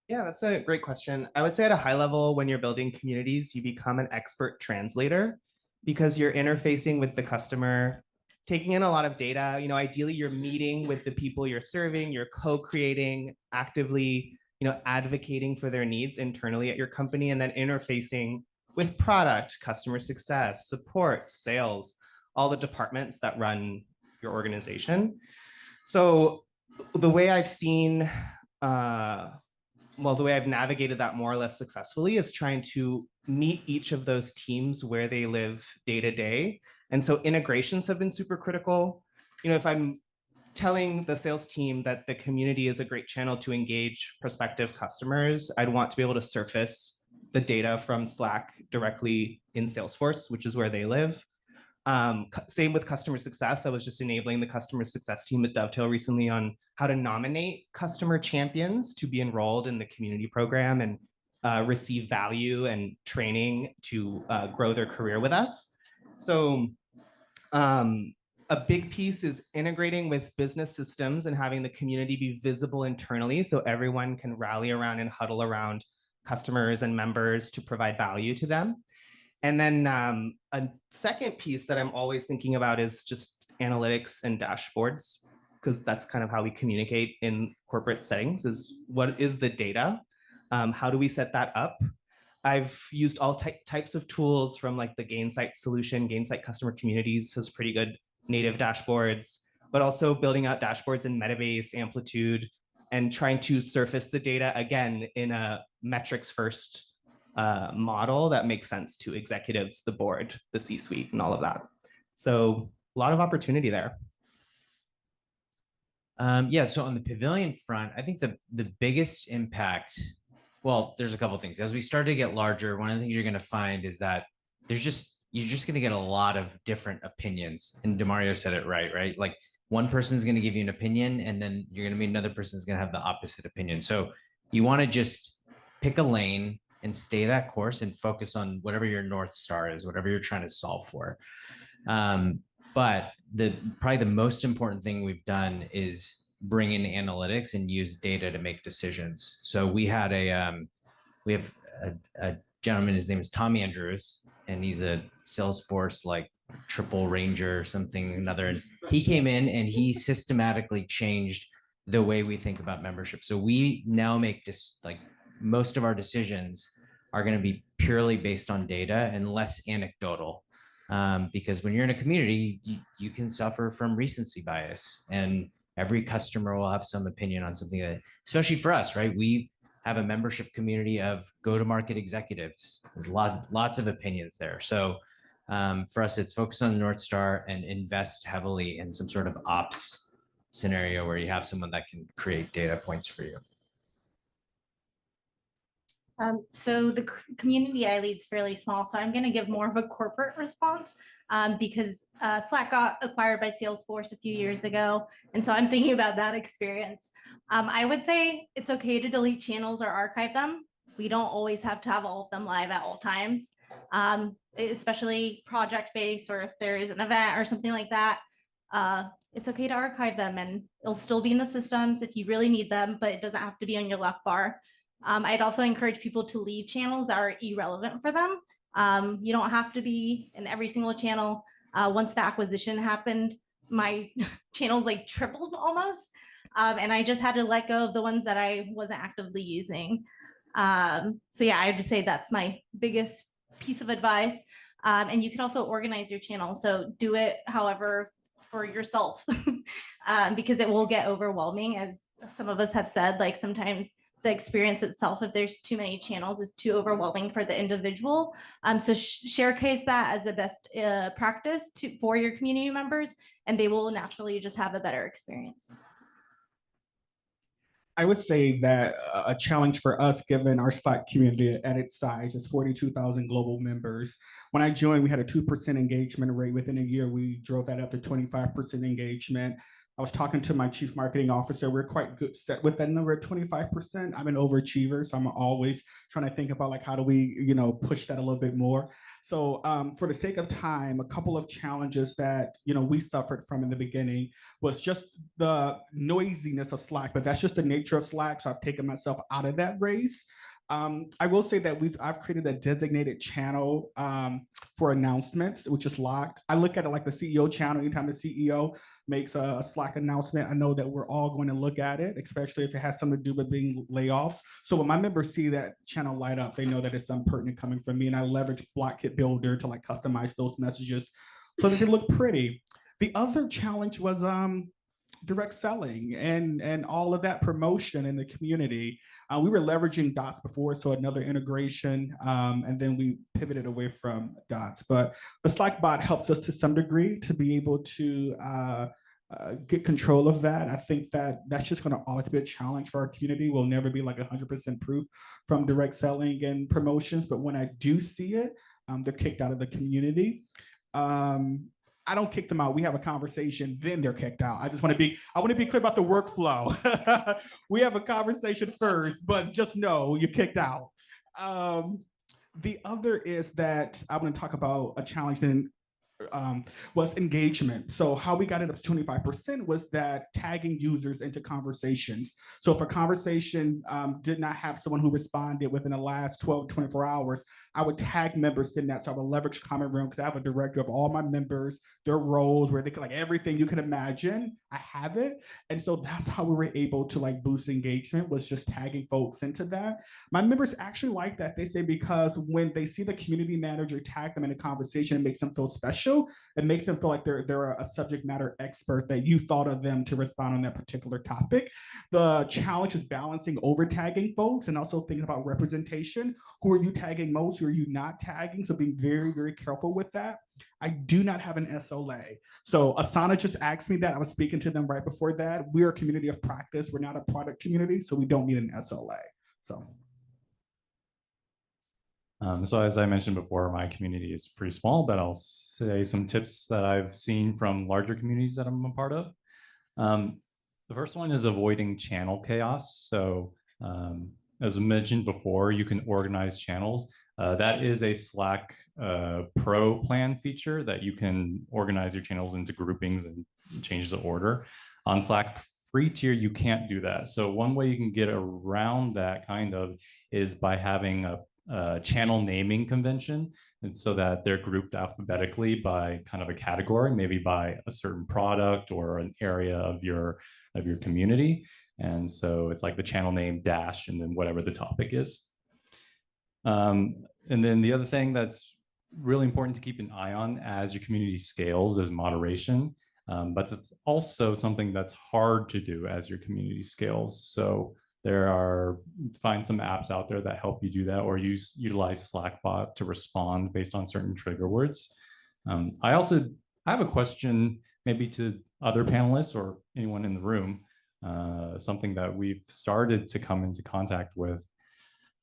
Yeah, that's a great question. I would say at a high level, when you're building communities, you become an expert translator because you're interfacing with the customer, taking in a lot of data. Ideally, you're meeting with the people you're serving, you're co-creating, actively, advocating for their needs internally at your company, and then interfacing with product, customer success, support, sales, all the departments that run your organization. So the way I've seen, the way I've navigated that more or less successfully is trying to meet each of those teams where they live day to day. And so integrations have been super critical. If I'm telling the sales team that the community is a great channel to engage prospective customers, I'd want to be able to surface the data from Slack directly in Salesforce, which is where they live. Same with customer success. I was just enabling the customer success team at Dovetail recently on how to nominate customer champions to be enrolled in the community program and receive value and training to grow their career with us. So a big piece is integrating with business systems and having the community be visible internally so everyone can rally around and huddle around customers and members to provide value to them. And then a second piece that I'm always thinking about is just analytics and dashboards, because that's kind of how we communicate in corporate settings, is what is the data? How do we set that up? I've used all types of tools from like the Gainsight solution. Gainsight customer communities has pretty good native dashboards, but also building out dashboards in Metabase, Amplitude, and trying to surface the data again in a metrics first model that makes sense to executives, the board, the C-suite, and all of that. So a lot of opportunity there. Yeah, so on the pavilion front, I think the biggest impact, well, there's a couple of things. As we start to get larger, one of the things you're going to find is that you're just going to get a lot of different opinions. And DeMario said it right? Like one person's going to give you an opinion, and then you're going to meet another person's going to have the opposite opinion. So you want to just pick a lane and stay that course and focus on whatever your North Star is, whatever you're trying to solve for. But probably the most important thing we've done is bring in analytics and use data to make decisions. So we had we have a gentleman, his name is Tom Andrews, and he's a Salesforce like triple ranger or something another. And he came in and he systematically changed the way we think about membership. So we now make this like most of our decisions are going to be purely based on data and less anecdotal. Because when you're in a community, you can suffer from recency bias, and every customer will have some opinion on something that, especially for us, right? We have a membership community of go-to-market executives. There's lots of opinions there. So for us, it's focus on the North Star and invest heavily in some sort of ops scenario where you have someone that can create data points for you. So the community I lead is fairly small, so I'm going to give more of a corporate response because Slack got acquired by Salesforce a few years ago. And so I'm thinking about that experience. I would say it's okay to delete channels or archive them. We don't always have to have all of them live at all times, especially project-based, or if there is an event or something like that. It's okay to archive them and it'll still be in the systems if you really need them, but it doesn't have to be on your left bar. I'd also encourage people to leave channels that are irrelevant for them. You don't have to be in every single channel. Once the acquisition happened, my channels like tripled almost. And I just had to let go of the ones that I wasn't actively using. So yeah, I would say that's my biggest piece of advice. And you can also organize your channel. So do it however for yourself, because it will get overwhelming. As some of us have said, like sometimes the experience itself, if there's too many channels, is too overwhelming for the individual. So showcase that as a best practice for your community members, and they will naturally just have a better experience. I would say that a challenge for us, given our Slack community at its size, is 42,000 global members. When I joined, we had a 2% engagement rate. Within a year, we drove that up to 25% engagement. I was talking to my chief marketing officer. We're quite good set with that number at 25%. I'm an overachiever, so I'm always trying to think about like, how do we, push that a little bit more? So for the sake of time, a couple of challenges that, we suffered from in the beginning was just the noisiness of Slack, but that's just the nature of Slack. So I've taken myself out of that race. I will say that I've created a designated channel for announcements, which is locked. I look at it like the CEO channel. Anytime the CEO makes a Slack announcement, I know that we're all going to look at it, especially if it has something to do with being layoffs. So when my members see that channel light up, they know that it's something pertinent coming from me, and I leverage Block Kit Builder to like customize those messages so that they look pretty. The other challenge was direct selling and all of that promotion in the community. We were leveraging Dots before, so another integration, and then we pivoted away from Dots. But the Slack bot helps us to some degree to be able to get control of that. I think that that's just going to always be a challenge for our community. We'll never be like 100% proof from direct selling and promotions, but when I do see it, they're kicked out of the community. I don't kick them out. We have a conversation, then they're kicked out. I want to be clear about the workflow. We have a conversation first, but just know you're kicked out. The other is that I'm going to talk about a challenge, and was engagement. So how we got it up to 25% was that tagging users into conversations. So if a conversation did not have someone who responded within the last 12 to 24 hours, I would tag members in that. So I would leverage Common Room because I have a directory of all my members, their roles, where they could like everything you can imagine. I have it. And so that's how we were able to like boost engagement, was just tagging folks into that. My members actually like that. They say because when they see the community manager tag them in a conversation, it makes them feel special. It makes them feel like they're a subject matter expert, that you thought of them to respond on that particular topic. The challenge is balancing over tagging folks and also thinking about representation. Who are you tagging most? Who are you not tagging? So being very, very careful with that. I do not have an SLA. So Asana just asked me that. I was speaking to them right before that. We're a community of practice. We're not a product community, so we don't need an SLA. So. So as I mentioned before, my community is pretty small, but I'll say some tips that I've seen from larger communities that I'm a part of. The first one is avoiding channel chaos. So as I mentioned before, you can organize channels. That is a Slack Pro plan feature that you can organize your channels into groupings and change the order. On Slack free tier, you can't do that. So one way you can get around that kind of is by having a channel naming convention, and so that they're grouped alphabetically by kind of a category, maybe by a certain product or an area of your community. And so it's like the channel name dash and then whatever the topic is. And then the other thing that's really important to keep an eye on as your community scales is moderation. But it's also something that's hard to do as your community scales. So find some apps out there that help you do that, or utilize Slackbot to respond based on certain trigger words. I have a question maybe to other panelists or anyone in the room, something that we've started to come into contact with.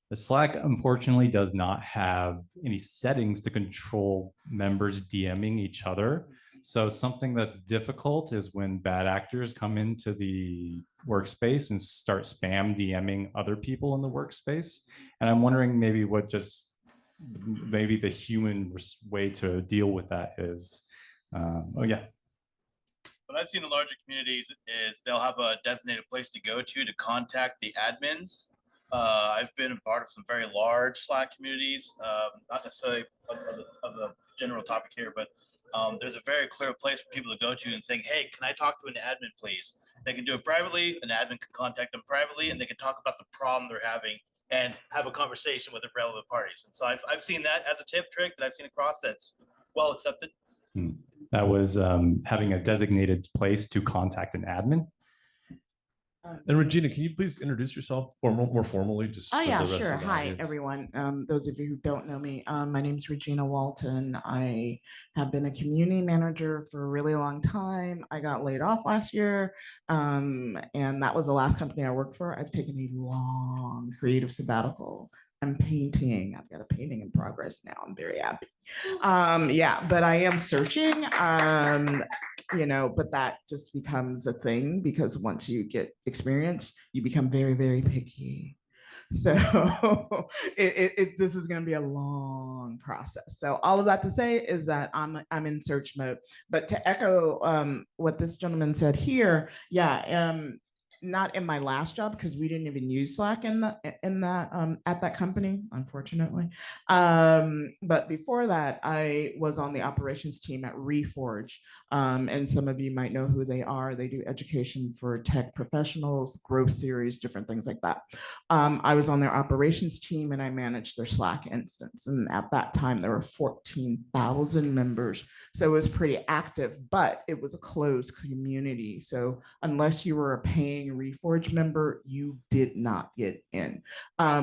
The Slack unfortunately does not have any settings to control members DMing each other. So something that's difficult is when bad actors come into the workspace and start spam DMing other people in the workspace. And I'm wondering maybe maybe the human way to deal with that is. Oh yeah. What I've seen in larger communities is they'll have a designated place to go to contact the admins. I've been a part of some very large Slack communities, not necessarily of the general topic here, but there's a very clear place for people to go to and saying, hey, can I talk to an admin, please? They can do it privately. An admin can contact them privately, and they can talk about the problem they're having and have a conversation with the relevant parties. And so I've seen that as a tip trick that I've seen across that's well accepted. That was having a designated place to contact an admin. And Regina, can you please introduce yourself more formally? Oh yeah, sure. Hi, everyone. Those of you who don't know me, my name is Regina Walton. I have been a community manager for a really long time. I got laid off last year, and that was the last company I worked for. I've taken a long creative sabbatical. I'm painting. I've got a painting in progress now. I'm very happy. Yeah, but I am searching. But that just becomes a thing because once you get experience, you become very, very picky. So this is going to be a long process. So all of that to say is that I'm in search mode. But to echo what this gentleman said here, yeah, not in my last job because we didn't even use Slack at that company, unfortunately. But before that, I was on the operations team at Reforge, and some of you might know who they are. They do education for tech professionals, growth series, different things like that. I was on their operations team and I managed their Slack instance. And at that time, there were 14,000 members, so it was pretty active, but it was a closed community. So unless you were a paying Reforge member, you did not get in.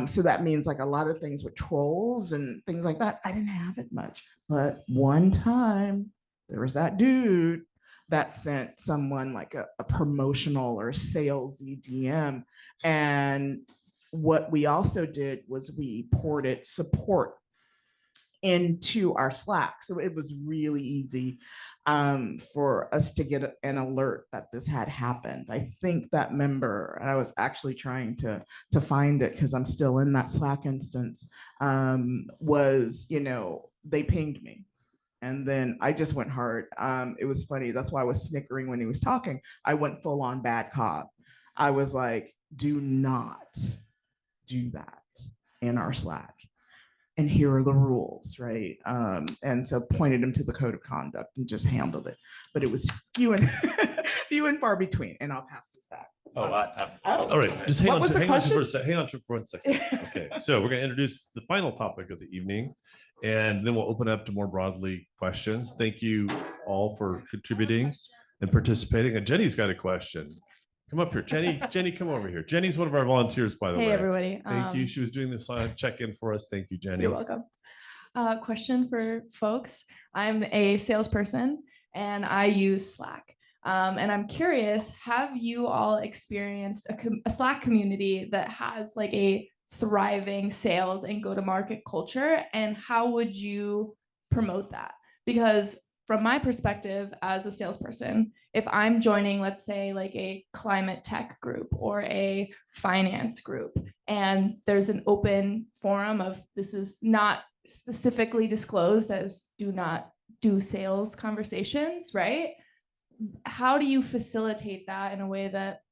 So that means like a lot of things with trolls and things like that, I didn't have it much. But one time there was that dude that sent someone like a promotional or salesy DM. And what we also did was we ported support into our Slack. So it was really easy for us to get an alert that this had happened. I think that member, and I was actually trying to find it because I'm still in that Slack instance, was, they pinged me. And then I just went hard. It was funny. That's why I was snickering when he was talking. I went full on bad cop. I was like, do not do that in our Slack. And here are the rules, right? And so pointed him to the code of conduct and just handled it. But it was few and few and far between. And I'll pass this back. All right, just hang on for a second. Hang on for 1 second. Okay, so we're going to introduce the final topic of the evening, and then we'll open up to more broadly questions. Thank you all for contributing and participating. And Jenny's got a question. Come up here, Jenny. Jenny, come over here. Jenny's one of our volunteers, by the way. Hey, everybody. Thank you. She was doing this check-in for us. Thank you, Jenny. You're welcome. Question for folks. I'm a salesperson and I use Slack. And I'm curious, have you all experienced a Slack community that has like a thriving sales and go-to-market culture? And how would you promote that? Because from my perspective as a salesperson, if I'm joining, let's say, like a climate tech group or a finance group, and there's an open forum of this is not specifically disclosed as do not do sales conversations, right? How do you facilitate that in a way that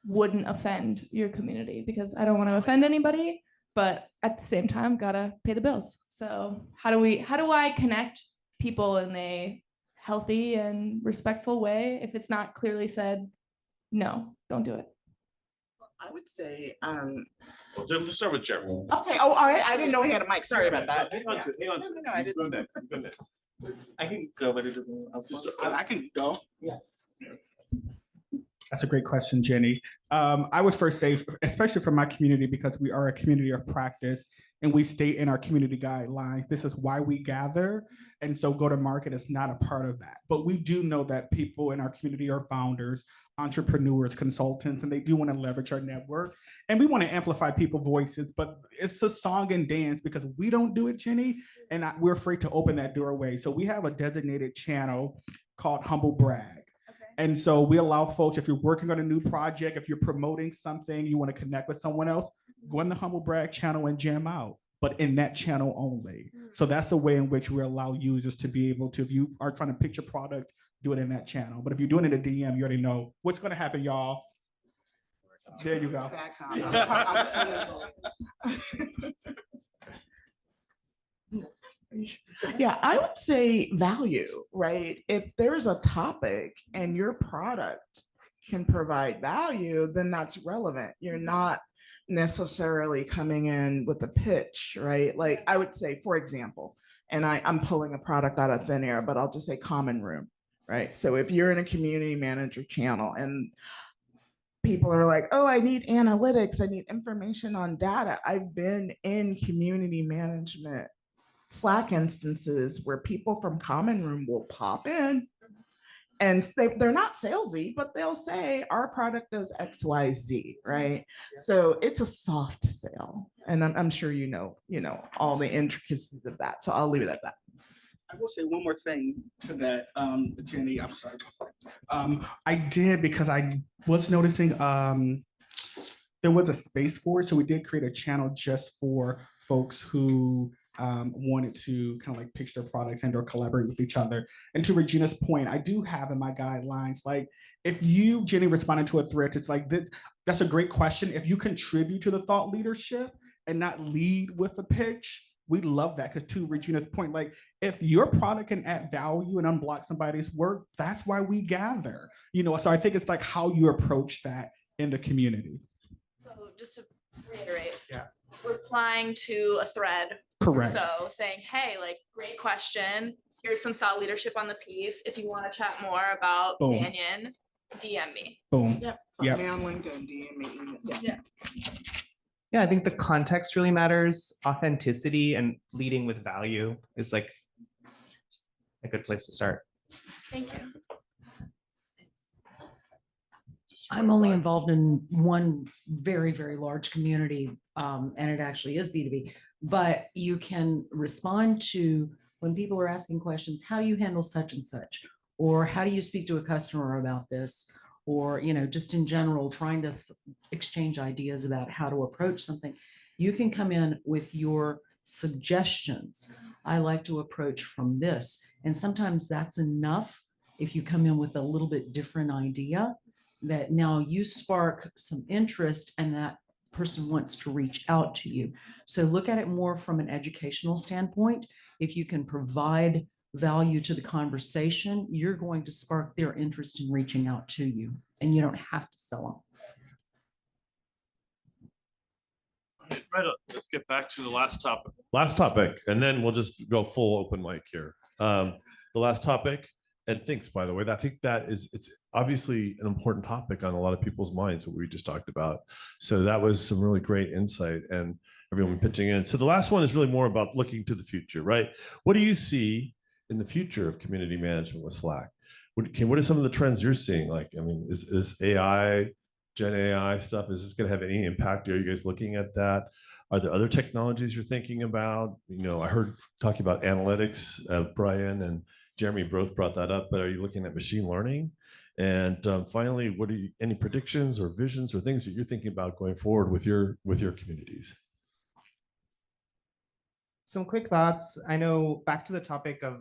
wouldn't offend your community? Because I don't want to offend anybody, but at the same time, gotta pay the bills. So how do I connect people in a healthy and respectful way if it's not clearly said, no, don't do it? I would say, Let's start with Jeremy. okay. Oh, all right. I didn't know he had a mic. Sorry about that. Hang on to it. No, I didn't. Go next. I can go, but I can go. Yeah. That's a great question, Jenny. I would first say, especially for my community, because we are a community of practice and we state in our community guidelines, this is why we gather. And so go to market is not a part of that. But we do know that people in our community are founders, entrepreneurs, consultants, and they do want to leverage our network. And we want to amplify people's voices, but it's a song and dance because we don't do it, Jenny, and we're afraid to open that doorway. So we have a designated channel called Humble Brag. And so we allow folks, if you're working on a new project, if you're promoting something, you want to connect with someone else, go in the Humble Brag channel and jam out, but in that channel only. So that's the way in which we allow users to be able to, if you are trying to pitch a product, do it in that channel. But if you're doing it in a DM, you already know what's going to happen, y'all. There you go. Yeah, I would say value, right? If there's a topic and your product can provide value, then that's relevant. You're not necessarily coming in with a pitch, right? Like I would say, for example, and I'm pulling a product out of thin air, but I'll just say Common Room, right? So if you're in a community manager channel and people are like, oh, I need analytics, I need information on data. I've been in community management Slack instances where people from Common Room will pop in and they're not salesy, but they'll say our product does XYZ, right? So it's a soft sale. And I'm sure you know all the intricacies of that. So I'll leave it at that. I will say one more thing to that, Jenny, I'm sorry. I did because I was noticing there was a space for it. So we did create a channel just for folks who wanted to kind of like pitch their products and or collaborate with each other. And to Regina's point, I do have in my guidelines, like if you, Jenny, responded to a threat, it's like, that's a great question. If you contribute to the thought leadership and not lead with a pitch, we love that. Because to Regina's point, like if your product can add value and unblock somebody's work, that's why we gather. So I think it's like how you approach that in the community. So just to reiterate, yeah, replying to a thread. Correct. So saying, hey, like, great question. Here's some thought leadership on the piece. If you want to chat more about Boom. Banyan, DM me. Boom. Yep. Yep. Me on LinkedIn, DM me. Yeah. Yeah, I think the context really matters. Authenticity and leading with value is like a good place to start. Thank you. I'm only involved in one very, very large community, and it actually is B2B, but you can respond to when people are asking questions, how do you handle such and such? Or how do you speak to a customer about this? Or, just in general, trying to exchange ideas about how to approach something. You can come in with your suggestions. I like to approach from this. And sometimes that's enough if you come in with a little bit different idea that now you spark some interest and that person wants to reach out to you. So look at it more from an educational standpoint. If you can provide value to the conversation, you're going to spark their interest in reaching out to you, and you don't have to sell them. Right, let's get back to the last topic. Last topic, and then we'll just go full open mic here. The last topic, and thanks, by the way. I think it's obviously an important topic on a lot of people's minds, what we just talked about. So that was some really great insight and everyone pitching in. So the last one is really more about looking to the future, right? What do you see in the future of community management with Slack? What are some of the trends you're seeing? Like, I mean, is AI, Gen AI stuff, is this going to have any impact? Are you guys looking at that? Are there other technologies you're thinking about? You know, I heard talking about analytics, Brian and Jeremy both brought that up, but are you looking at machine learning? And finally, what are any predictions or visions or things that you're thinking about going forward with your communities? Some quick thoughts. I know back to the topic of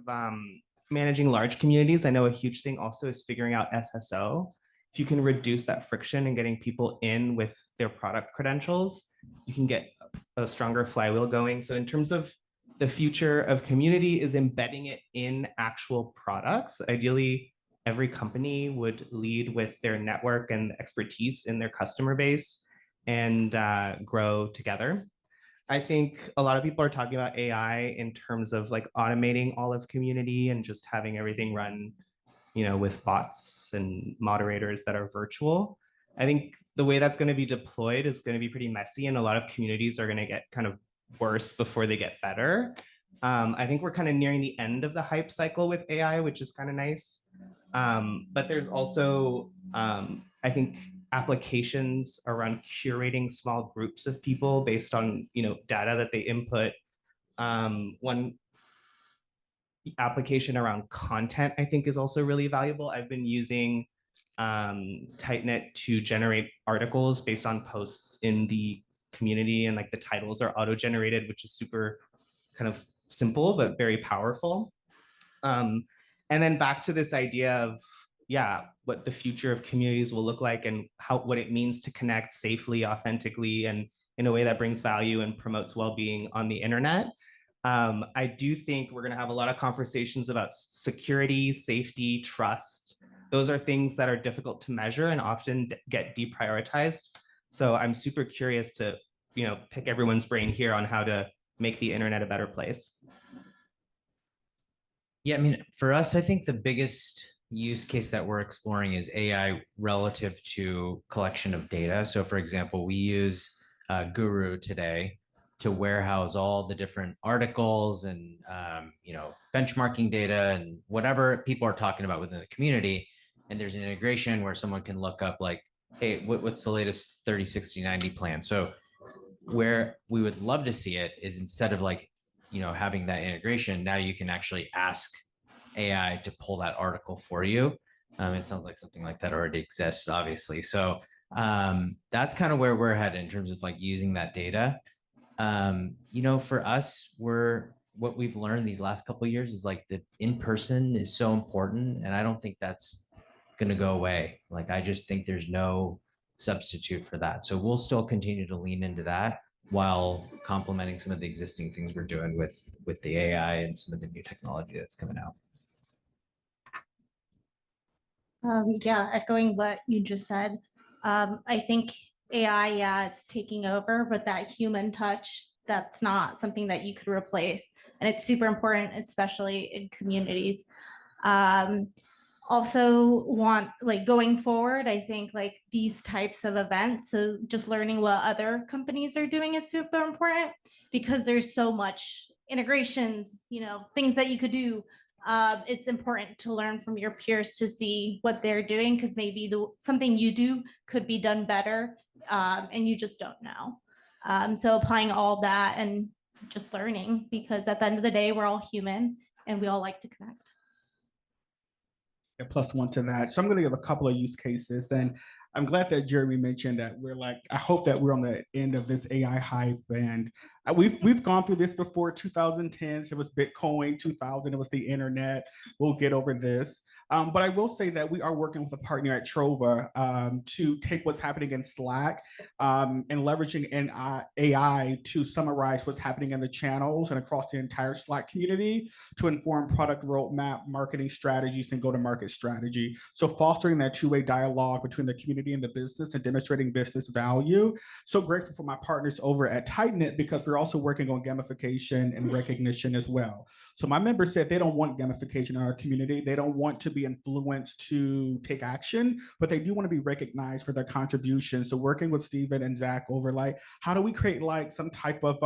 managing large communities, I know a huge thing also is figuring out SSO. If you can reduce that friction and getting people in with their product credentials, you can get a stronger flywheel going. So in terms of the future of community is embedding it in actual products. Ideally, every company would lead with their network and expertise in their customer base and grow together. I think a lot of people are talking about AI in terms of like automating all of community and just having everything run, you know, with bots and moderators that are virtual. I think the way that's going to be deployed is going to be pretty messy, and a lot of communities are going to get kind of worse before they get better. I think we're kind of nearing the end of the hype cycle with AI, which is kind of nice. But there's also, I think, applications around curating small groups of people based on, you know, data that they input. One application around content, I think, is also really valuable. I've been using Tightknit to generate articles based on posts in the community, and like the titles are auto-generated, which is super kind of simple but very powerful. And then back to this idea of, yeah, what the future of communities will look like and what it means to connect safely, authentically, and in a way that brings value and promotes well-being on the internet. I do think we're going to have a lot of conversations about security, safety, trust. Those are things that are difficult to measure and often get deprioritized. So I'm super curious to, you know, pick everyone's brain here on how to make the internet a better place. Yeah, I mean, for us, I think the biggest use case that we're exploring is AI relative to collection of data. So for example, we use Guru today to warehouse all the different articles and you know, benchmarking data and whatever people are talking about within the community. And there's an integration where someone can look up like, hey, what's the latest 30, 60, 90 plan? So where we would love to see it is, instead of like, you know, having that integration, now you can actually ask AI to pull that article for you. It sounds like something like that already exists, obviously. So that's kind of where we're headed in terms of like using that data. You know, for us, what we've learned these last couple of years is like the in-person is so important, and I don't think that's going to go away. Like, I just think there's no substitute for that. So we'll still continue to lean into that while complementing some of the existing things we're doing with the AI and some of the new technology that's coming out. Yeah, echoing what you just said, I think AI, yeah, it's taking over, but that human touch, that's not something that you could replace. And it's super important, especially in communities. Also want, like, going forward, I think like these types of events, so just learning what other companies are doing is super important, because there's so much integrations, you know, things that you could do. It's important to learn from your peers to see what they're doing, because maybe something you do could be done better, and you just don't know. So applying all that and just learning, because at the end of the day, we're all human and we all like to connect. Plus one to that. So I'm going to give a couple of use cases, and I'm glad that Jeremy mentioned that we're like, I hope that we're on the end of this AI hype. And we've gone through this before. 2010s, it was Bitcoin. 2000, it was the internet. We'll get over this. But I will say that we are working with a partner at Trova to take what's happening in Slack and leveraging AI to summarize what's happening in the channels and across the entire Slack community to inform product roadmap, marketing strategies, and go-to-market strategy. So fostering that two-way dialogue between the community and the business and demonstrating business value. So grateful for my partners over at Tightknit because we're also working on gamification and recognition as well. So my members said they don't want gamification in our community. They don't want to be influenced to take action, but they do want to be recognized for their contribution. So working with Stephen and Zach over like, how do we create like some type of,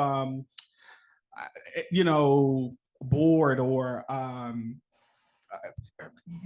board or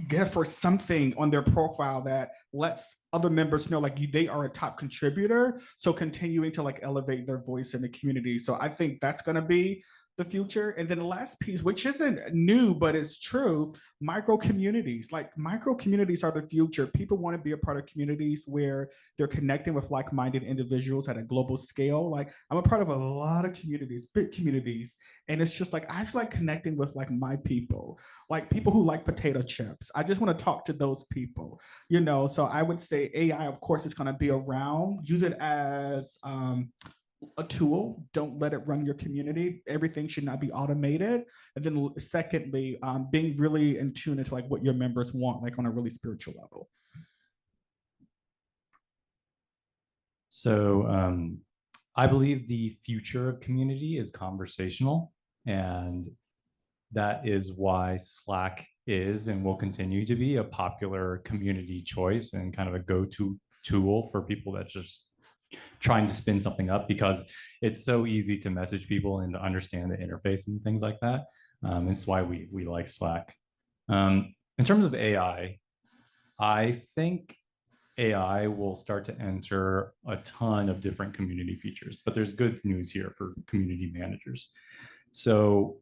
gift or something on their profile that lets other members know like they are a top contributor. So continuing to like elevate their voice in the community. So I think that's going to be the future. And then the last piece, which isn't new, but it's true, micro communities. Like micro communities are the future. People want to be a part of communities where they're connecting with like-minded individuals at a global scale. Like I'm a part of a lot of communities, big communities. And it's just like, I actually like connecting with like my people, like people who like potato chips. I just want to talk to those people, So I would say AI, of course, is going to be around. Use it as a tool. Don't let it run your community. Everything should not be automated. And then secondly, being really in tune into like what your members want, like on a really spiritual level. So I believe the future of community is conversational, and that is why Slack is and will continue to be a popular community choice and kind of a go-to tool for people that just trying to spin something up, because it's so easy to message people and to understand the interface and things like that. It's why we like Slack. In terms of AI, I think AI will start to enter a ton of different community features, but there's good news here for community managers. So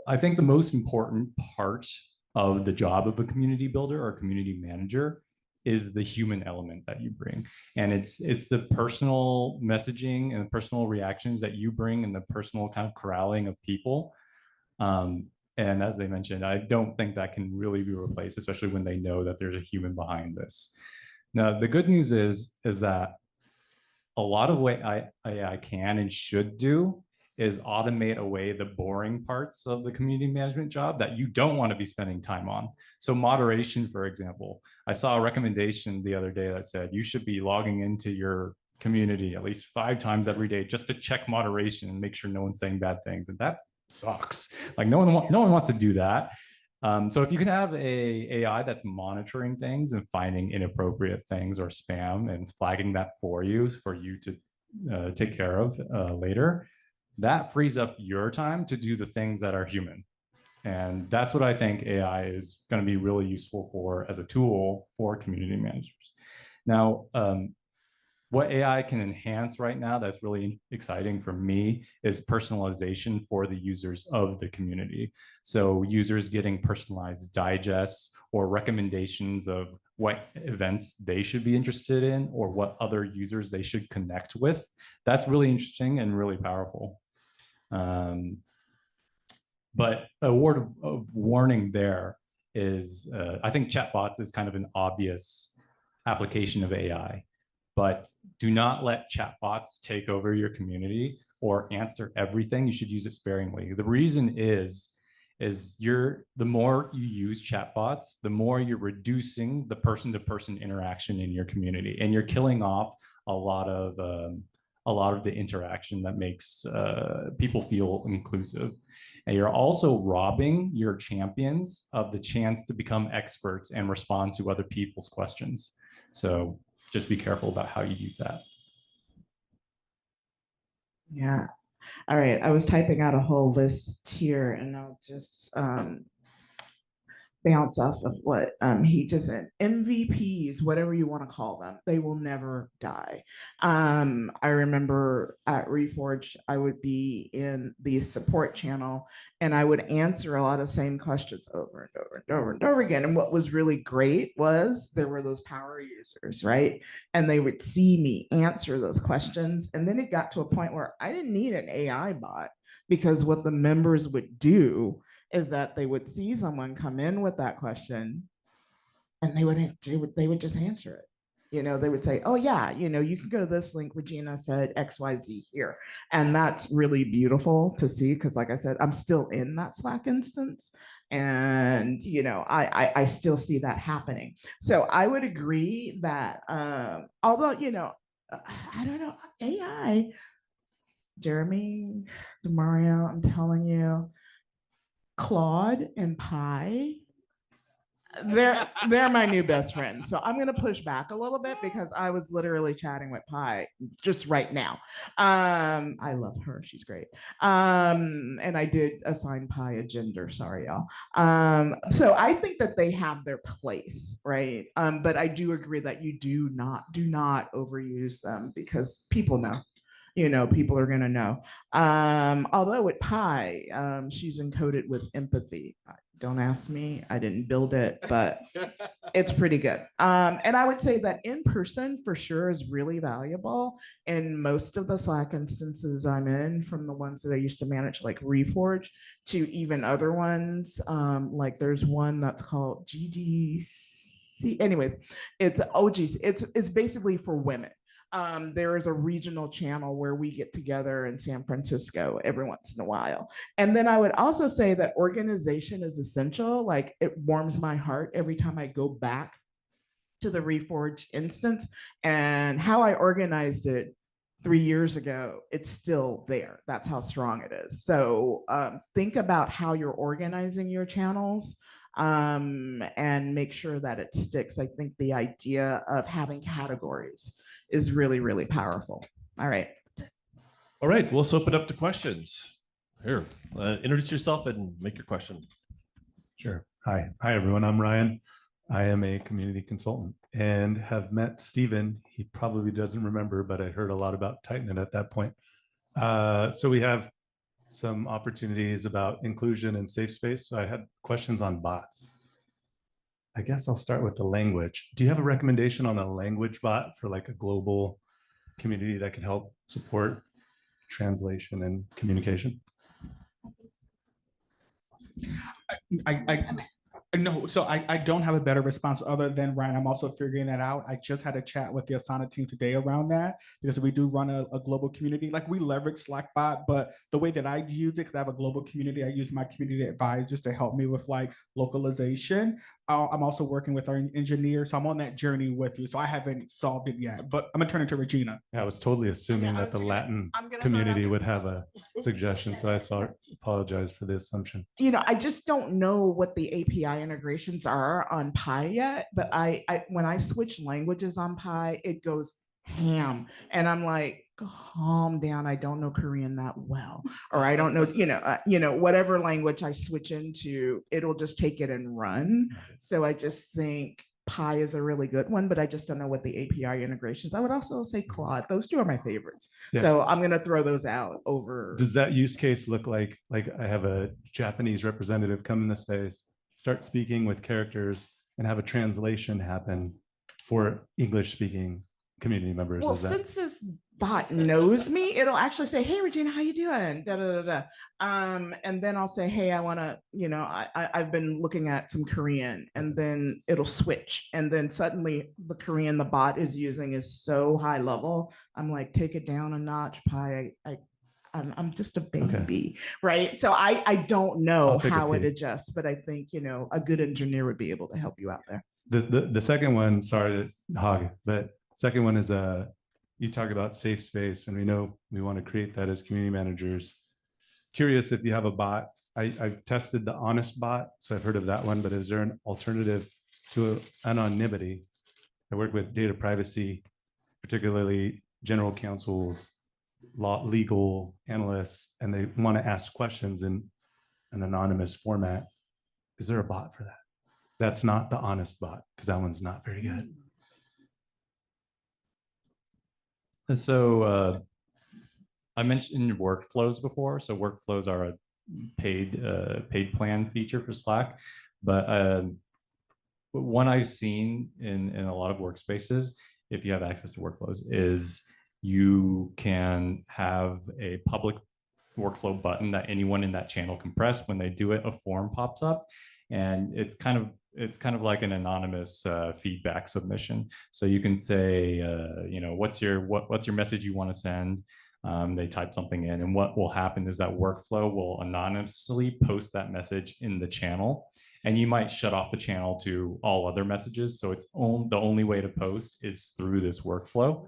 I think the most important part of the job of a community builder or community manager is the human element that you bring. And it's the personal messaging and the personal reactions that you bring and the personal kind of corralling of people. And as they mentioned, I don't think that can really be replaced, especially when they know that there's a human behind this. Now, the good news is that a lot of what I can and should do is automate away the boring parts of the community management job that you don't want to be spending time on. So moderation, for example, I saw a recommendation the other day that said you should be logging into your community at least 5 times every day just to check moderation and make sure no one's saying bad things. And that sucks. Like no one wants to do that. So if you can have a AI that's monitoring things and finding inappropriate things or spam and flagging that for you to take care of later, that frees up your time to do the things that are human. And that's what I think AI is going to be really useful for as a tool for community managers. Now, what AI can enhance right now that's really exciting for me is personalization for the users of the community. So users getting personalized digests or recommendations of what events they should be interested in or what other users they should connect with. That's really interesting and really powerful. But a word of warning there is, I think chatbots is kind of an obvious application of AI, but do not let chatbots take over your community or answer everything. You should use it sparingly. The reason is the more you use chatbots, the more you're reducing the person-to-person interaction in your community, and you're killing off a lot of the interaction that makes people feel inclusive. And you're also robbing your champions of the chance to become experts and respond to other people's questions. So just be careful about how you use that. Yeah. All right. I was typing out a whole list here and I'll just bounce off of what he just said. MVPs, whatever you want to call them, they will never die. I remember at Reforge, I would be in the support channel and I would answer a lot of same questions over and over and over and over again. And what was really great was there were those power users, right? And they would see me answer those questions. And then it got to a point where I didn't need an AI bot, because what the members would do is that they would see someone come in with that question and they would just answer it. They would say, oh yeah, you can go to this link. Regina said XYZ here. And that's really beautiful to see, because like I said, I'm still in that Slack instance. And I still see that happening. So I would agree that although, I don't know, AI, Jeremie, DeMario, I'm telling you, Claude and Pi, they're my new best friends. So I'm gonna push back a little bit because I was literally chatting with Pi just right now. I love her, she's great. And I did assign Pi a gender, sorry y'all. So I think that they have their place, right? But I do agree that you do not overuse them, because people know. People are going to know. Although with Pi, she's encoded with empathy. Don't ask me, I didn't build it, but it's pretty good. And I would say that in person for sure is really valuable. In most of the Slack instances I'm in, from the ones that I used to manage, like Reforge, to even other ones, like there's one that's called GDC. Anyways, it's OGC. It's basically for women. There is a regional channel where we get together in San Francisco every once in a while. And then I would also say that organization is essential. Like, it warms my heart every time I go back to the Reforge instance, and how I organized it 3 years ago, it's still there. That's how strong it is. So think about how you're organizing your channels, and make sure that it sticks. I think the idea of having categories is really, really powerful. All right. All right, we'll open up to questions. Here, introduce yourself and make your question. Sure. Hi, everyone. I'm Ryan. I am a community consultant and have met Stephen. He probably doesn't remember, but I heard a lot about Tightknit at that point. So we have some opportunities about inclusion and safe space. So I had questions on bots. I guess I'll start with the language. Do you have a recommendation on a language bot for like a global community that can help support translation and communication? No, so I don't have a better response other than Ryan. I'm also figuring that out. I just had a chat with the Asana team today around that, because we do run a global community. Like, we leverage Slackbot, but the way that I use it, because I have a global community, I use my community advisors to help me with like localization. I'm also working with our engineer, so I'm on that journey with you. So I haven't solved it yet, but I'm gonna turn it to Regina. Yeah, I was totally assuming that the Latin community would have a suggestion, so I apologize for the assumption. I just don't know what the API integrations are on Pi yet, but I when I switch languages on Pi, it goes ham, and I'm like, calm down, I don't know Korean that well, or I don't know, whatever language I switch into, it'll just take it and run. So I just think Pi is a really good one, but I just don't know what the API integrations. I would also say Claude. Those two are my favorites. Yeah. So I'm going to throw those out over. Does that use case look like I have a Japanese representative come in the space, start speaking with characters, and have a translation happen for English speaking community members? Well, since this bot knows me, it'll actually say, hey, Regina, how you doing? Da, da, da, da. And then I'll say, hey, I want to, I've been looking at some Korean, and then it'll switch. And then suddenly the Korean the bot is using is so high level. I'm like, take it down a notch, Pi. I'm just a baby, okay. Right? So I don't know how it adjusts, but I think, a good engineer would be able to help you out there. The second one, sorry to hog, but second one is you talk about safe space, and we know we want to create that as community managers. Curious if you have a bot. I've tested the Honest bot, so I've heard of that one, but is there an alternative to anonymity? I work with data privacy, particularly general counsels, legal analysts, and they want to ask questions in an anonymous format. Is there a bot for that? That's not the honest bot because that one's not very good. And so I mentioned workflows before. So workflows are a paid plan feature for Slack, but one I've seen in a lot of workspaces, if you have access to workflows, is you can have a public workflow button that anyone in that channel can press. When they do it, a form pops up, and it's kind of like an anonymous feedback submission. So you can say, what's your message you want to send. They type something in, and what will happen is that workflow will anonymously post that message in the channel, and you might shut off the channel to all other messages. So it's the only way to post is through this workflow.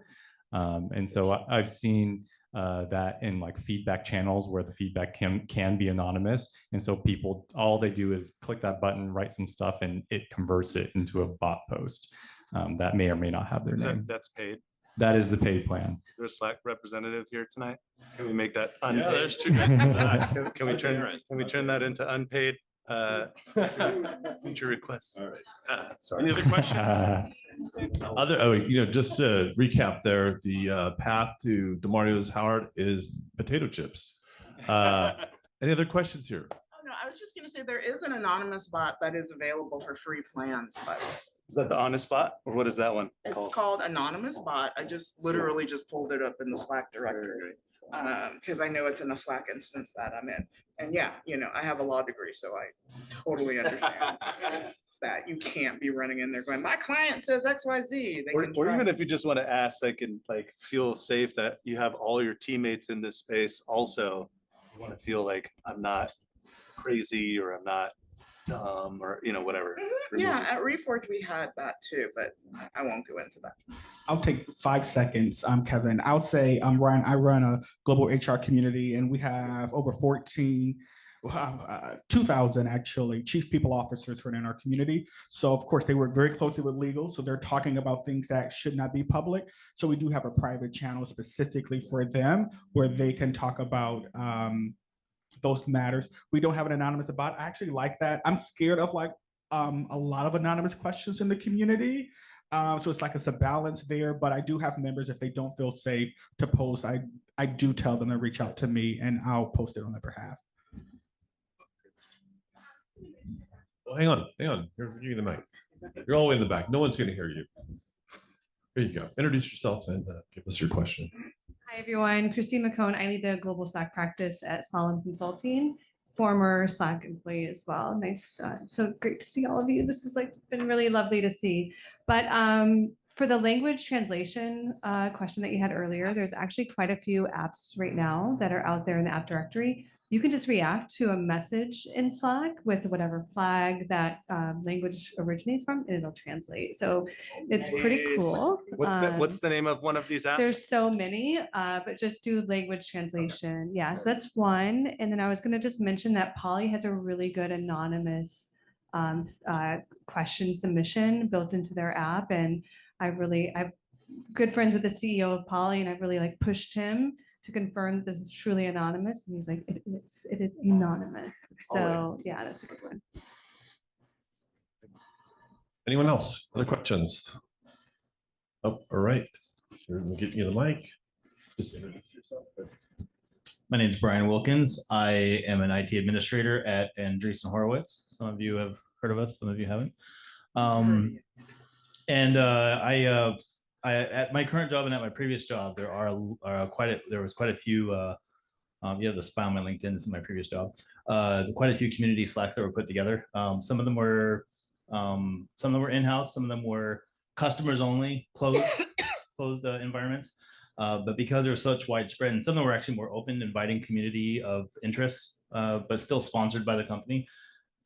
And so I've seen that in like feedback channels where the feedback can be anonymous. And so people, all they do is click that button, write some stuff, and it converts it into a bot post that may or may not have their name. That's paid. That is the paid plan. Is there a Slack representative here tonight? Can we make that unpaid? Yeah, there's two. Can we turn that into unpaid future requests? All right. Sorry. Any other questions? Just to recap there, the path to DeMario's Howard is potato chips. Any other questions here? Oh, no, I was just gonna say there is an anonymous bot that is available for free plans, but Is that the honest bot, or what is that one it's called Anonymous Bot. I just literally just pulled it up in the Slack directory. Because I know it's in a Slack instance that I'm in. And yeah, I have a law degree, so I totally understand that you can't be running in there going, my client says XYZ. Or even if you just want to ask, I can like feel safe that you have all your teammates in this space also. You want to feel like I'm not crazy or I'm not dumb or whatever. Yeah, at Reforge we had that too, but I won't go into that. I'll take 5 seconds, Kevin. I'll say, Ryan, I run a global HR community and we have over 2,000 actually chief people officers running our community. So of course they work very closely with legal. So they're talking about things that should not be public. So we do have a private channel specifically for them where they can talk about those matters. We don't have an anonymous bot. I actually like that. I'm scared of a lot of anonymous questions in the community. So it's like it's a balance there, but I do have members, if they don't feel safe to post, I do tell them to reach out to me and I'll post it on their behalf. Oh, hang on. You're giving the mic. You're all the way in the back. No one's going to hear you. Here you go. Introduce yourself and give us your question. Hi, everyone. Christine McCone. I lead the global Slack practice at Slalom Consulting, former Slack employee as well. Nice. So great to see all of you. This has been really lovely to see. But for the language translation question that you had earlier, there's actually quite a few apps right now that are out there in the app directory. You can just react to a message in Slack with whatever flag that language originates from, and it'll translate. So it's pretty cool. What's the name of one of these apps? There's so many, but just do language translation. Yeah, so that's one. And then I was going to just mention that Poly has a really good anonymous question submission built into their app. And I'm good friends with the CEO of Poly, and I've really pushed him to confirm that this is truly anonymous. And he's like, it is anonymous. So yeah, that's a good one. Anyone else? Other questions? Oh, all right. We'll get you the mic. Just introduce yourself. My name is Brian Wilkins. I am an IT administrator at Andreessen Horowitz. Some of you have heard of us, some of you haven't. I at my current job and at my previous job, there was quite a few. You have the spy on my LinkedIn. This is my previous job. Quite a few community Slacks that were put together. Some of them were in-house. Some of them were customers only, closed environments. But because they're such widespread, and some of them were actually more open, inviting community of interests, but still sponsored by the company.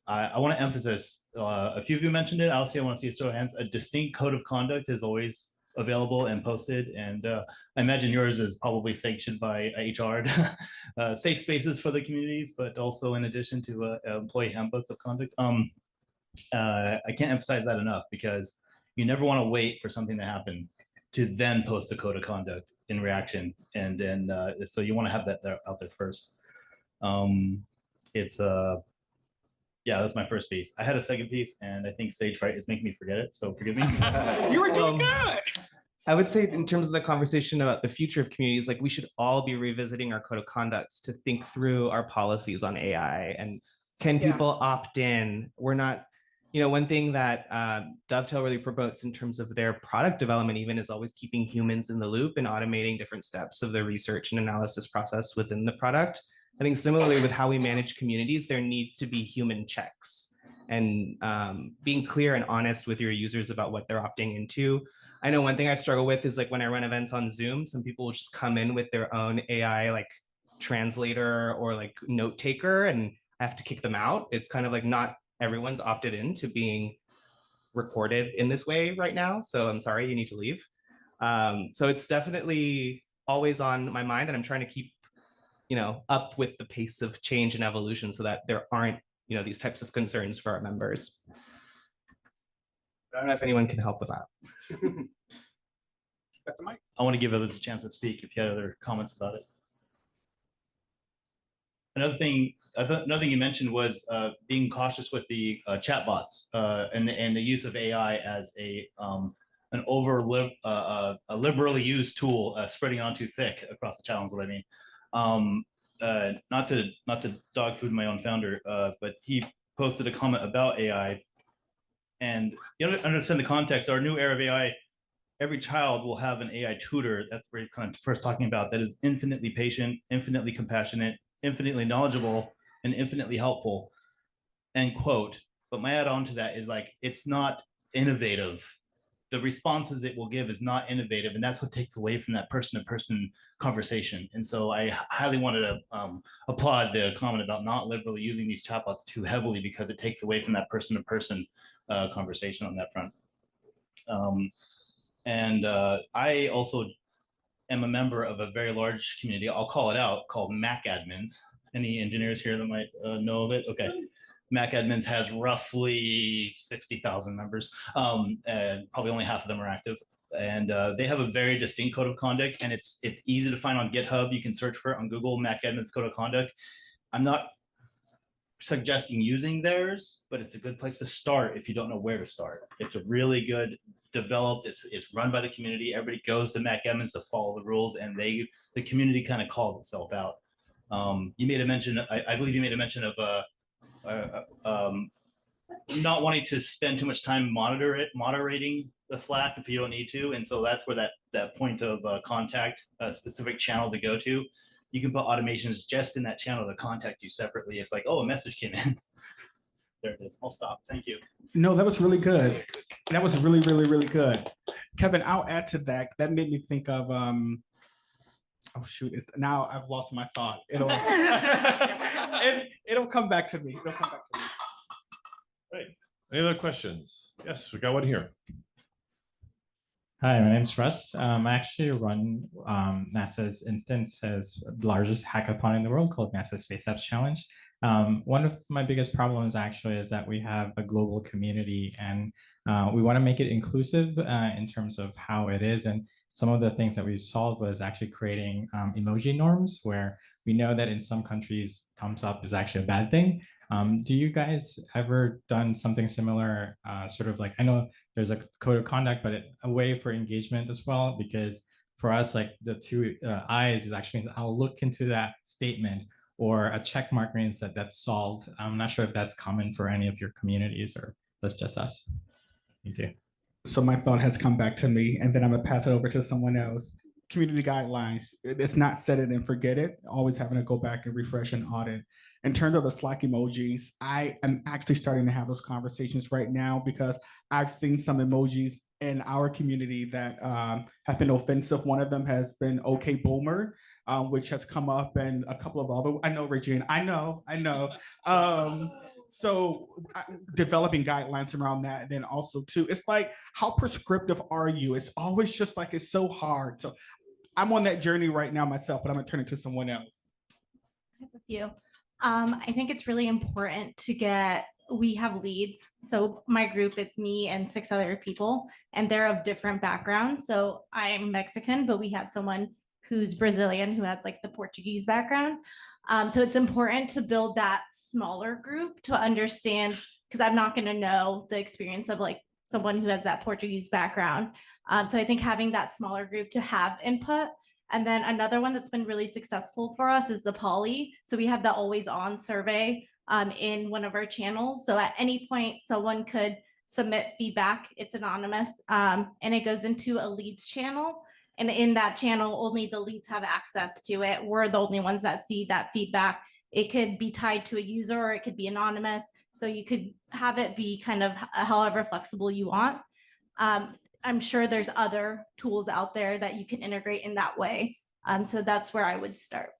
I want to emphasize, a few of you mentioned it. Alice, I want to see a show of hands. A distinct code of conduct is always available and posted. And I imagine yours is probably sanctioned by HR, safe spaces for the communities, but also in addition to an employee handbook of conduct. I can't emphasize that enough because you never want to wait for something to happen to then post a code of conduct in reaction. And then, so you want to have that out there first. Yeah, that's my first piece. I had a second piece, and I think stage fright is making me forget it. So forgive me. You were doing good. I would say in terms of the conversation about the future of communities, like we should all be revisiting our code of conducts to think through our policies on AI and can Yeah. people opt in? We're not, one thing that Dovetail really promotes in terms of their product development even is always keeping humans in the loop and automating different steps of the research and analysis process within the product. I think similarly with how we manage communities, there need to be human checks and being clear and honest with your users about what they're opting into. I know one thing I've struggled with is like when I run events on Zoom, some people will just come in with their own AI like translator or like note taker, and I have to kick them out. It's kind of like not everyone's opted in to being recorded in this way right now. So I'm sorry, you need to leave. So it's definitely always on my mind, and I'm trying to keep, up with the pace of change and evolution so that there aren't, these types of concerns for our members. I don't know if anyone can help with that. I want to give others a chance to speak if you had other comments about it. Another thing you mentioned was being cautious with the chatbots and the use of AI as an liberally used tool, spreading on too thick across the channel is what I mean. Not to dog food my own founder, but he posted a comment about AI, and you understand the context. Our new era of AI, every child will have an AI tutor. That's where he's kind of first talking about, that is infinitely patient, infinitely compassionate, infinitely knowledgeable, and infinitely helpful, end quote. But my add-on to that is like, it's not innovative. The responses it will give is not innovative, and that's what takes away from that person-to-person conversation. And so I highly wanted to applaud the comment about not liberally using these chatbots too heavily, because it takes away from that person-to-person conversation on that front. I also am a member of a very large community, I'll call it out, called Mac Admins. Any engineers here that might know of it? Okay. Mac Admins has roughly 60,000 members, and probably only half of them are active. And they have a very distinct code of conduct, and it's easy to find on GitHub. You can search for it on Google, Mac Admins code of conduct. I'm not suggesting using theirs, but it's a good place to start if you don't know where to start. It's a really good developed, it's run by the community. Everybody goes to Mac Admins to follow the rules, and the community kind of calls itself out. You made a mention, I believe you made a mention of not wanting to spend too much time moderating the Slack if you don't need to. And so that's where that point of contact, a specific channel to go to. You can put automations just in that channel to contact you separately. It's like, oh, a message came in. There it is. I'll stop. Thank you. No, that was really good. That was really, really, really good. Kevin, I'll add to that. That made me think of, oh shoot, now I've lost my thought. It'll come back to me. It'll come back to me. Right. Any other questions? Yes, we got one here. Hi, my name's Russ. I actually run NASA's Instance's largest hackathon in the world called NASA Space Apps Challenge. One of my biggest problems actually is that we have a global community, and we want to make it inclusive in terms of how it is. And some of the things that we've solved was actually creating emoji norms, where we know that in some countries, thumbs up is actually a bad thing. Do you guys ever done something similar, sort of like, I know there's a code of conduct, but a way for engagement as well? Because for us, like the two eyes is actually means I'll look into that statement, or a check mark means that that's solved. I'm not sure if that's common for any of your communities, or that's just us. Thank you. So my thought has come back to me, and then I'm gonna pass it over to someone else. Community guidelines, it's not set it and forget it, always having to go back and refresh and audit. In terms of the Slack emojis, I am actually starting to have those conversations right now, because I've seen some emojis in our community that have been offensive. One of them has been okay boomer, which has come up, and a couple of other, I know, Regina, I know. So developing guidelines around that. And then also too, it's like, how prescriptive are you? It's always just like, it's so hard. So I'm on that journey right now myself, but I'm gonna turn it to someone else. With you. I think it's really important we have leads. So my group is me and 6 other people, and they're of different backgrounds. So I'm Mexican, but we have someone who's Brazilian, who has like the Portuguese background. So it's important to build that smaller group to understand, because I'm not going to know the experience of like someone who has that Portuguese background. So I think having that smaller group to have input. And then another one that's been really successful for us is the Poly. So we have the always on survey in one of our channels. So at any point, someone could submit feedback. It's anonymous, and it goes into a leads channel. And in that channel, only the leads have access to it. We're the only ones that see that feedback. It could be tied to a user, or it could be anonymous. So you could have it be kind of however flexible you want. I'm sure there's other tools out there that you can integrate in that way. So that's where I would start.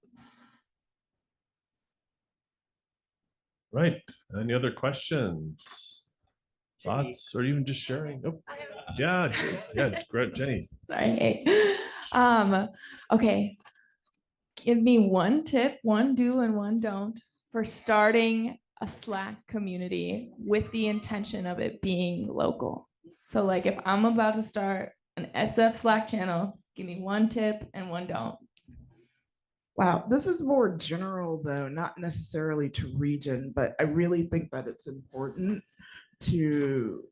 Right. Any other questions? Thoughts, or even just sharing? Oh, yeah, yeah, great, Jenny. Sorry. Okay. Give me one tip, one do and one don't for starting a Slack community with the intention of it being local. So like if I'm about to start an SF Slack channel, give me one tip and one don't. Wow, this is more general though, not necessarily to region, but I really think that it's important to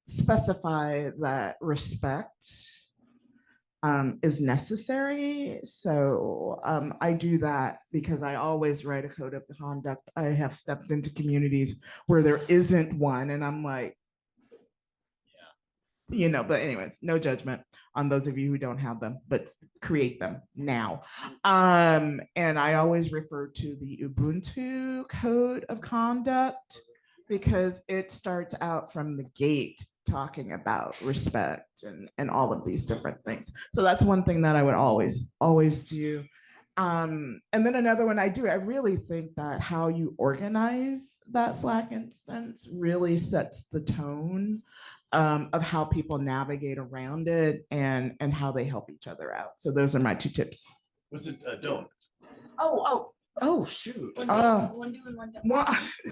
specify that respect is necessary. So I do that because I always write a code of conduct. I have stepped into communities where there isn't one, and I'm like, you know, but anyways, no judgment on those of you who don't have them, but create them now. And I always refer to the Ubuntu code of conduct because it starts out from the gate talking about respect and all of these different things. So that's one thing that I would always do. And then another one I really think that how you organize that Slack instance really sets the tone of how people navigate around it and how they help each other out. So those are my two tips. What's it? Don't. Oh shoot. One do and one don't.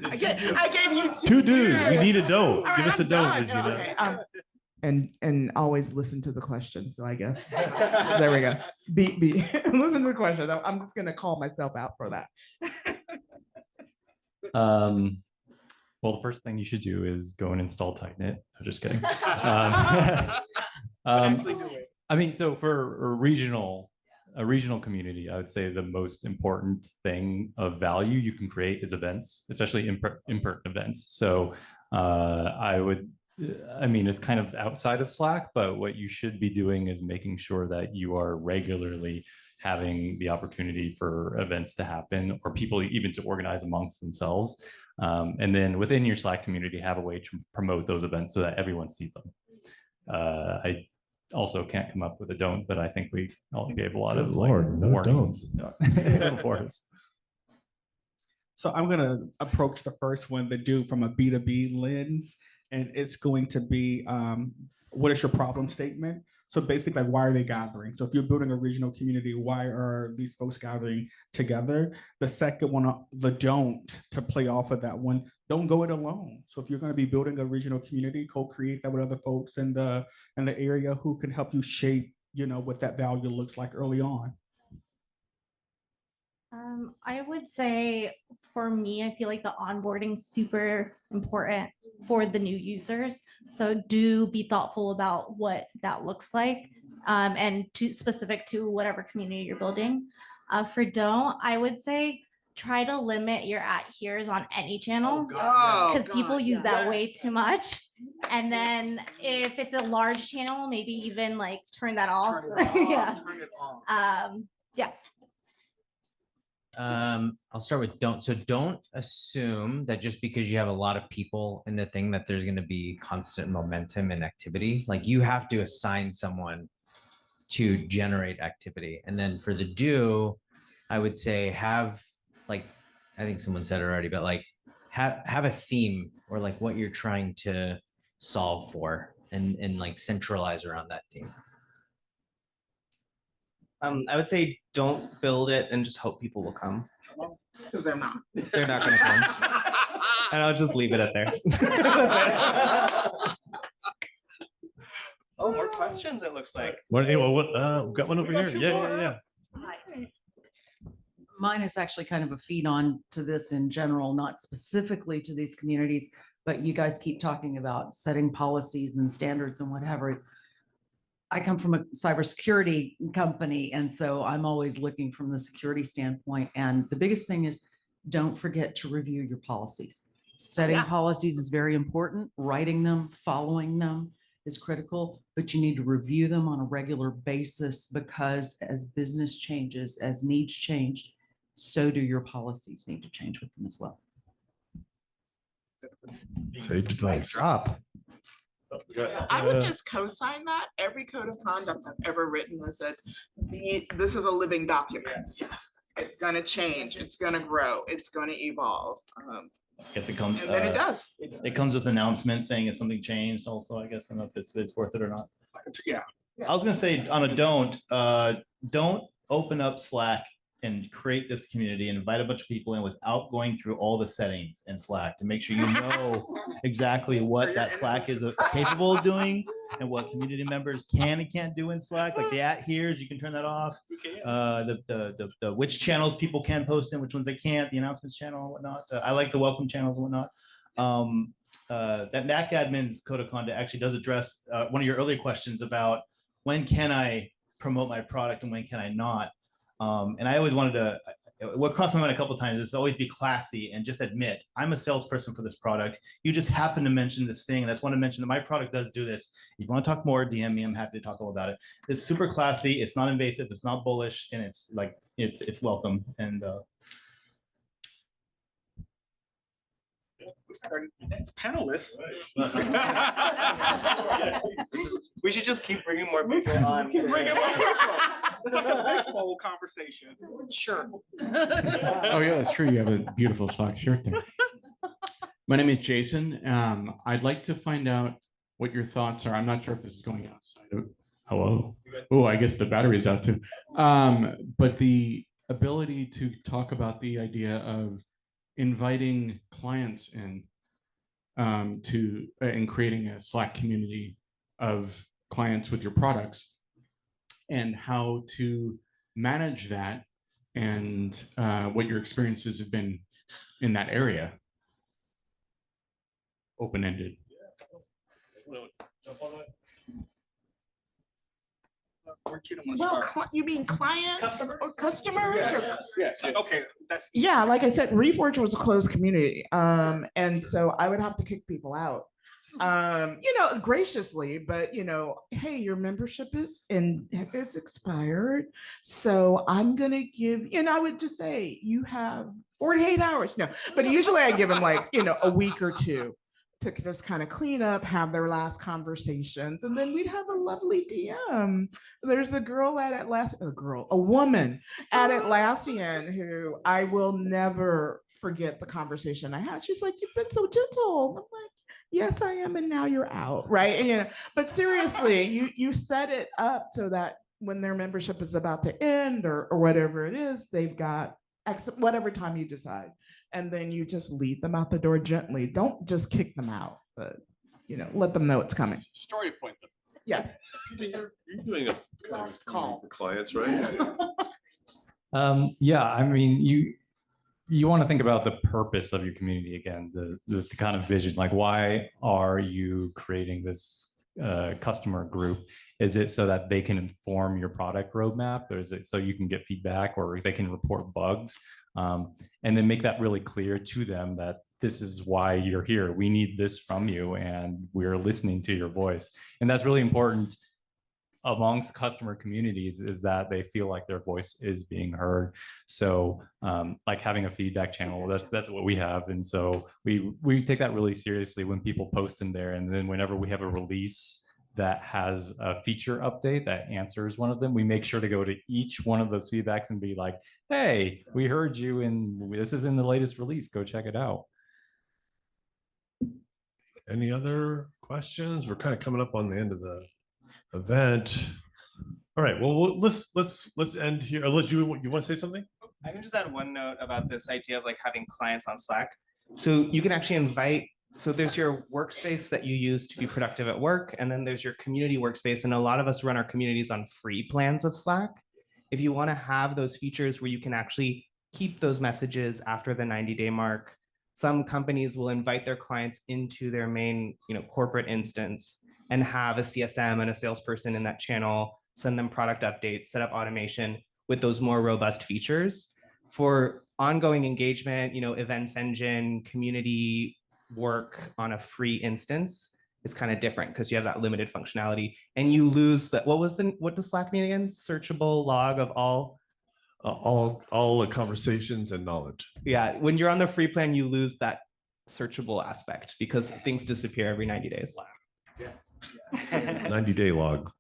I gave you Two do's. We need a don't. All Give right, us a I'm don't, done. Regina. Okay, and always listen to the question. So I guess there we go. Be listen to the question. I'm just gonna call myself out for that. Well, the first thing you should do is go and install Tightknit. I'm just kidding. I mean, so for a regional community, I would say the most important thing of value you can create is events, especially in-person events. So I mean, it's kind of outside of Slack, but what you should be doing is making sure that you are regularly having the opportunity for events to happen, or people even to organize amongst themselves. And then within your Slack community, have a way to promote those events so that everyone sees them. I also can't come up with a don't, but I think we all gave a lot of warnings. So I'm gonna approach the first one, the do, from a B2B lens, and it's going to be what is your problem statement? So basically, like, why are they gathering? So if you're building a regional community, why are these folks gathering together? The second one, the don't, to play off of that one, don't go it alone. So if you're going to be building a regional community, co-create that with other folks in the area who can help you shape, you know, what that value looks like early on. I would say for me, I feel like the onboarding is super important for the new users. So do be thoughtful about what that looks like and specific to whatever community you're building. For don't, I would say try to limit your @heres on any channel because people use that way too much. And then if it's a large channel, maybe even like turn that off. Yeah. Turn it off. Yeah. I'll start with don't. So don't assume that just because you have a lot of people in the thing that there's going to be constant momentum and activity. Like, you have to assign someone to generate activity. And then for the do, I would say have, like, I think someone said it already, but like have a theme or like what you're trying to solve for and like centralize around that theme. I would say don't build it and just hope people will come. Because they're not. They're not going to come. And I'll just leave it at there. Oh, more questions. questions, it looks like. What? Hey, well, we've got one over here. Yeah. Mine is actually kind of a feed on to this in general, not specifically to these communities, but you guys keep talking about setting policies and standards and whatever. I come from a cybersecurity company, and so I'm always looking from the security standpoint. And the biggest thing is don't forget to review your policies. Setting policies is very important. Writing them, following them is critical, but you need to review them on a regular basis because as business changes, as needs change, so do your policies need to change with them as well. Sage advice. Drop. I would just co-sign that. Every code of conduct I've ever written has said, this is a living document. It's gonna change, it's gonna grow, it's gonna evolve. I guess it comes. And then it does. It comes with announcements saying if something changed. Also, I guess I don't know if it's worth it or not. Yeah. I was gonna say on a don't open up Slack and create this community and invite a bunch of people in without going through all the settings in Slack to make sure you know exactly what that Slack is capable of doing and what community members can and can't do in Slack. Like the @here's, you can turn that off. The which channels people can post in, which ones they can't, the announcements channel and whatnot. I like the welcome channels and whatnot. That Mac admin's code of conduct actually does address one of your earlier questions about when can I promote my product and when can I not. And I always wanted to, what crossed my mind a couple of times is always be classy and just admit, I'm a salesperson for this product. You just happen to mention this thing. And I just want to mention that my product does do this. If you want to talk more, DM me. I'm happy to talk all about it. It's super classy. It's not invasive. It's not bullish. And it's like, it's welcome. And It's panelists. We should just keep bringing more people on. Keep bringing more people. Like a fishbowl conversation. Sure. Oh yeah, that's true. You have a beautiful sock shirt there. My name is Jason. I'd like to find out what your thoughts are. I'm not sure if this is going outside of. Hello. Oh, I guess the battery's out too. But the ability to talk about the idea of inviting clients in and creating a Slack community of clients with your products and how to manage that and what your experiences have been in that area. Open-ended. Well, you mean clients or customers? Yes. Okay. That's Yeah, like I said, Reforge was a closed community. And so I would have to kick people out. Graciously, but hey, your membership it's expired. So I'm gonna give, I would just say you have 48 hours. No, but usually I give them like, a week or two to just kind of clean up, have their last conversations, and then we'd have a lovely DM. There's a woman at Atlassian who I will never forget the conversation I had. She's like, "You've been so gentle." I'm like, "Yes, I am, and now you're out," right? And but seriously, you set it up so that when their membership is about to end or whatever it is, they've got whatever time you decide. And then you just lead them out the door gently. Don't just kick them out, but let them know it's coming. story point them. Yeah. You're doing a Last call for clients, right? Yeah, I mean, you want to think about the purpose of your community again, the kind of vision, like why are you creating this customer group? Is it so that they can inform your product roadmap, or is it so you can get feedback or they can report bugs? And then make that really clear to them that this is why you're here. We need this from you and we're listening to your voice. And that's really important amongst customer communities, is that they feel like their voice is being heard. So like having a feedback channel, that's what we have. And so we take that really seriously when people post in there. And then whenever we have a release that has a feature update that answers one of them, we make sure to go to each one of those feedbacks and be like, hey, we heard you and this is in the latest release, go check it out. Any other questions? We're kind of coming up on the end of the event. All right, well, let's end here. Unless you want to say something? I can just add one note about this idea of like having clients on Slack. So you can actually invite So there's your workspace that you use to be productive at work, and then there's your community workspace. And a lot of us run our communities on free plans of Slack. If you want to have those features where you can actually keep those messages after the 90-day mark, some companies will invite their clients into their main, corporate instance and have a CSM and a salesperson in that channel, send them product updates, set up automation with those more robust features. For ongoing engagement, events engine, community work on a free instance, it's kind of different because you have that limited functionality and you lose that. What does Slack mean again? Searchable log of all the conversations and knowledge. Yeah, when you're on the free plan, you lose that searchable aspect because things disappear every 90 days. 90-day log.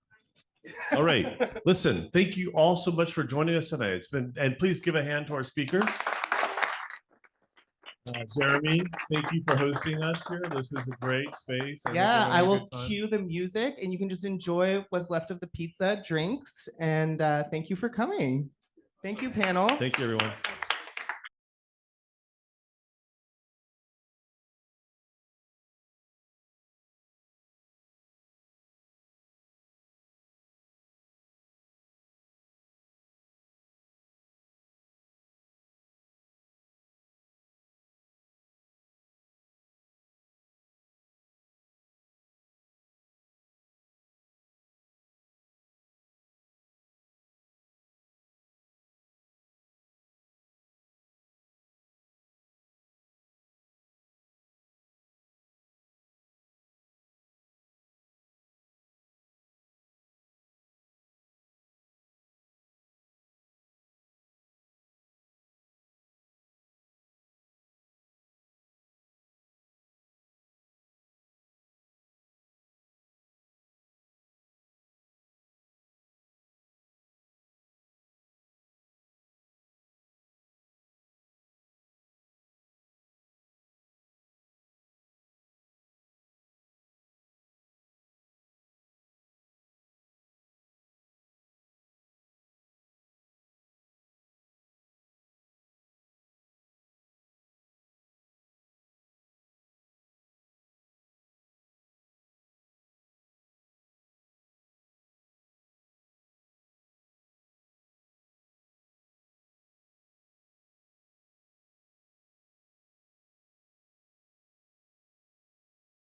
All right. Listen, thank you all so much for joining us tonight. And please give a hand to our speakers. Jeremie, thank you for hosting us here. This was a great space. Yeah, I will cue the music and you can just enjoy what's left of the pizza, drinks, and thank you for coming. Thank you, panel. Thank you, everyone.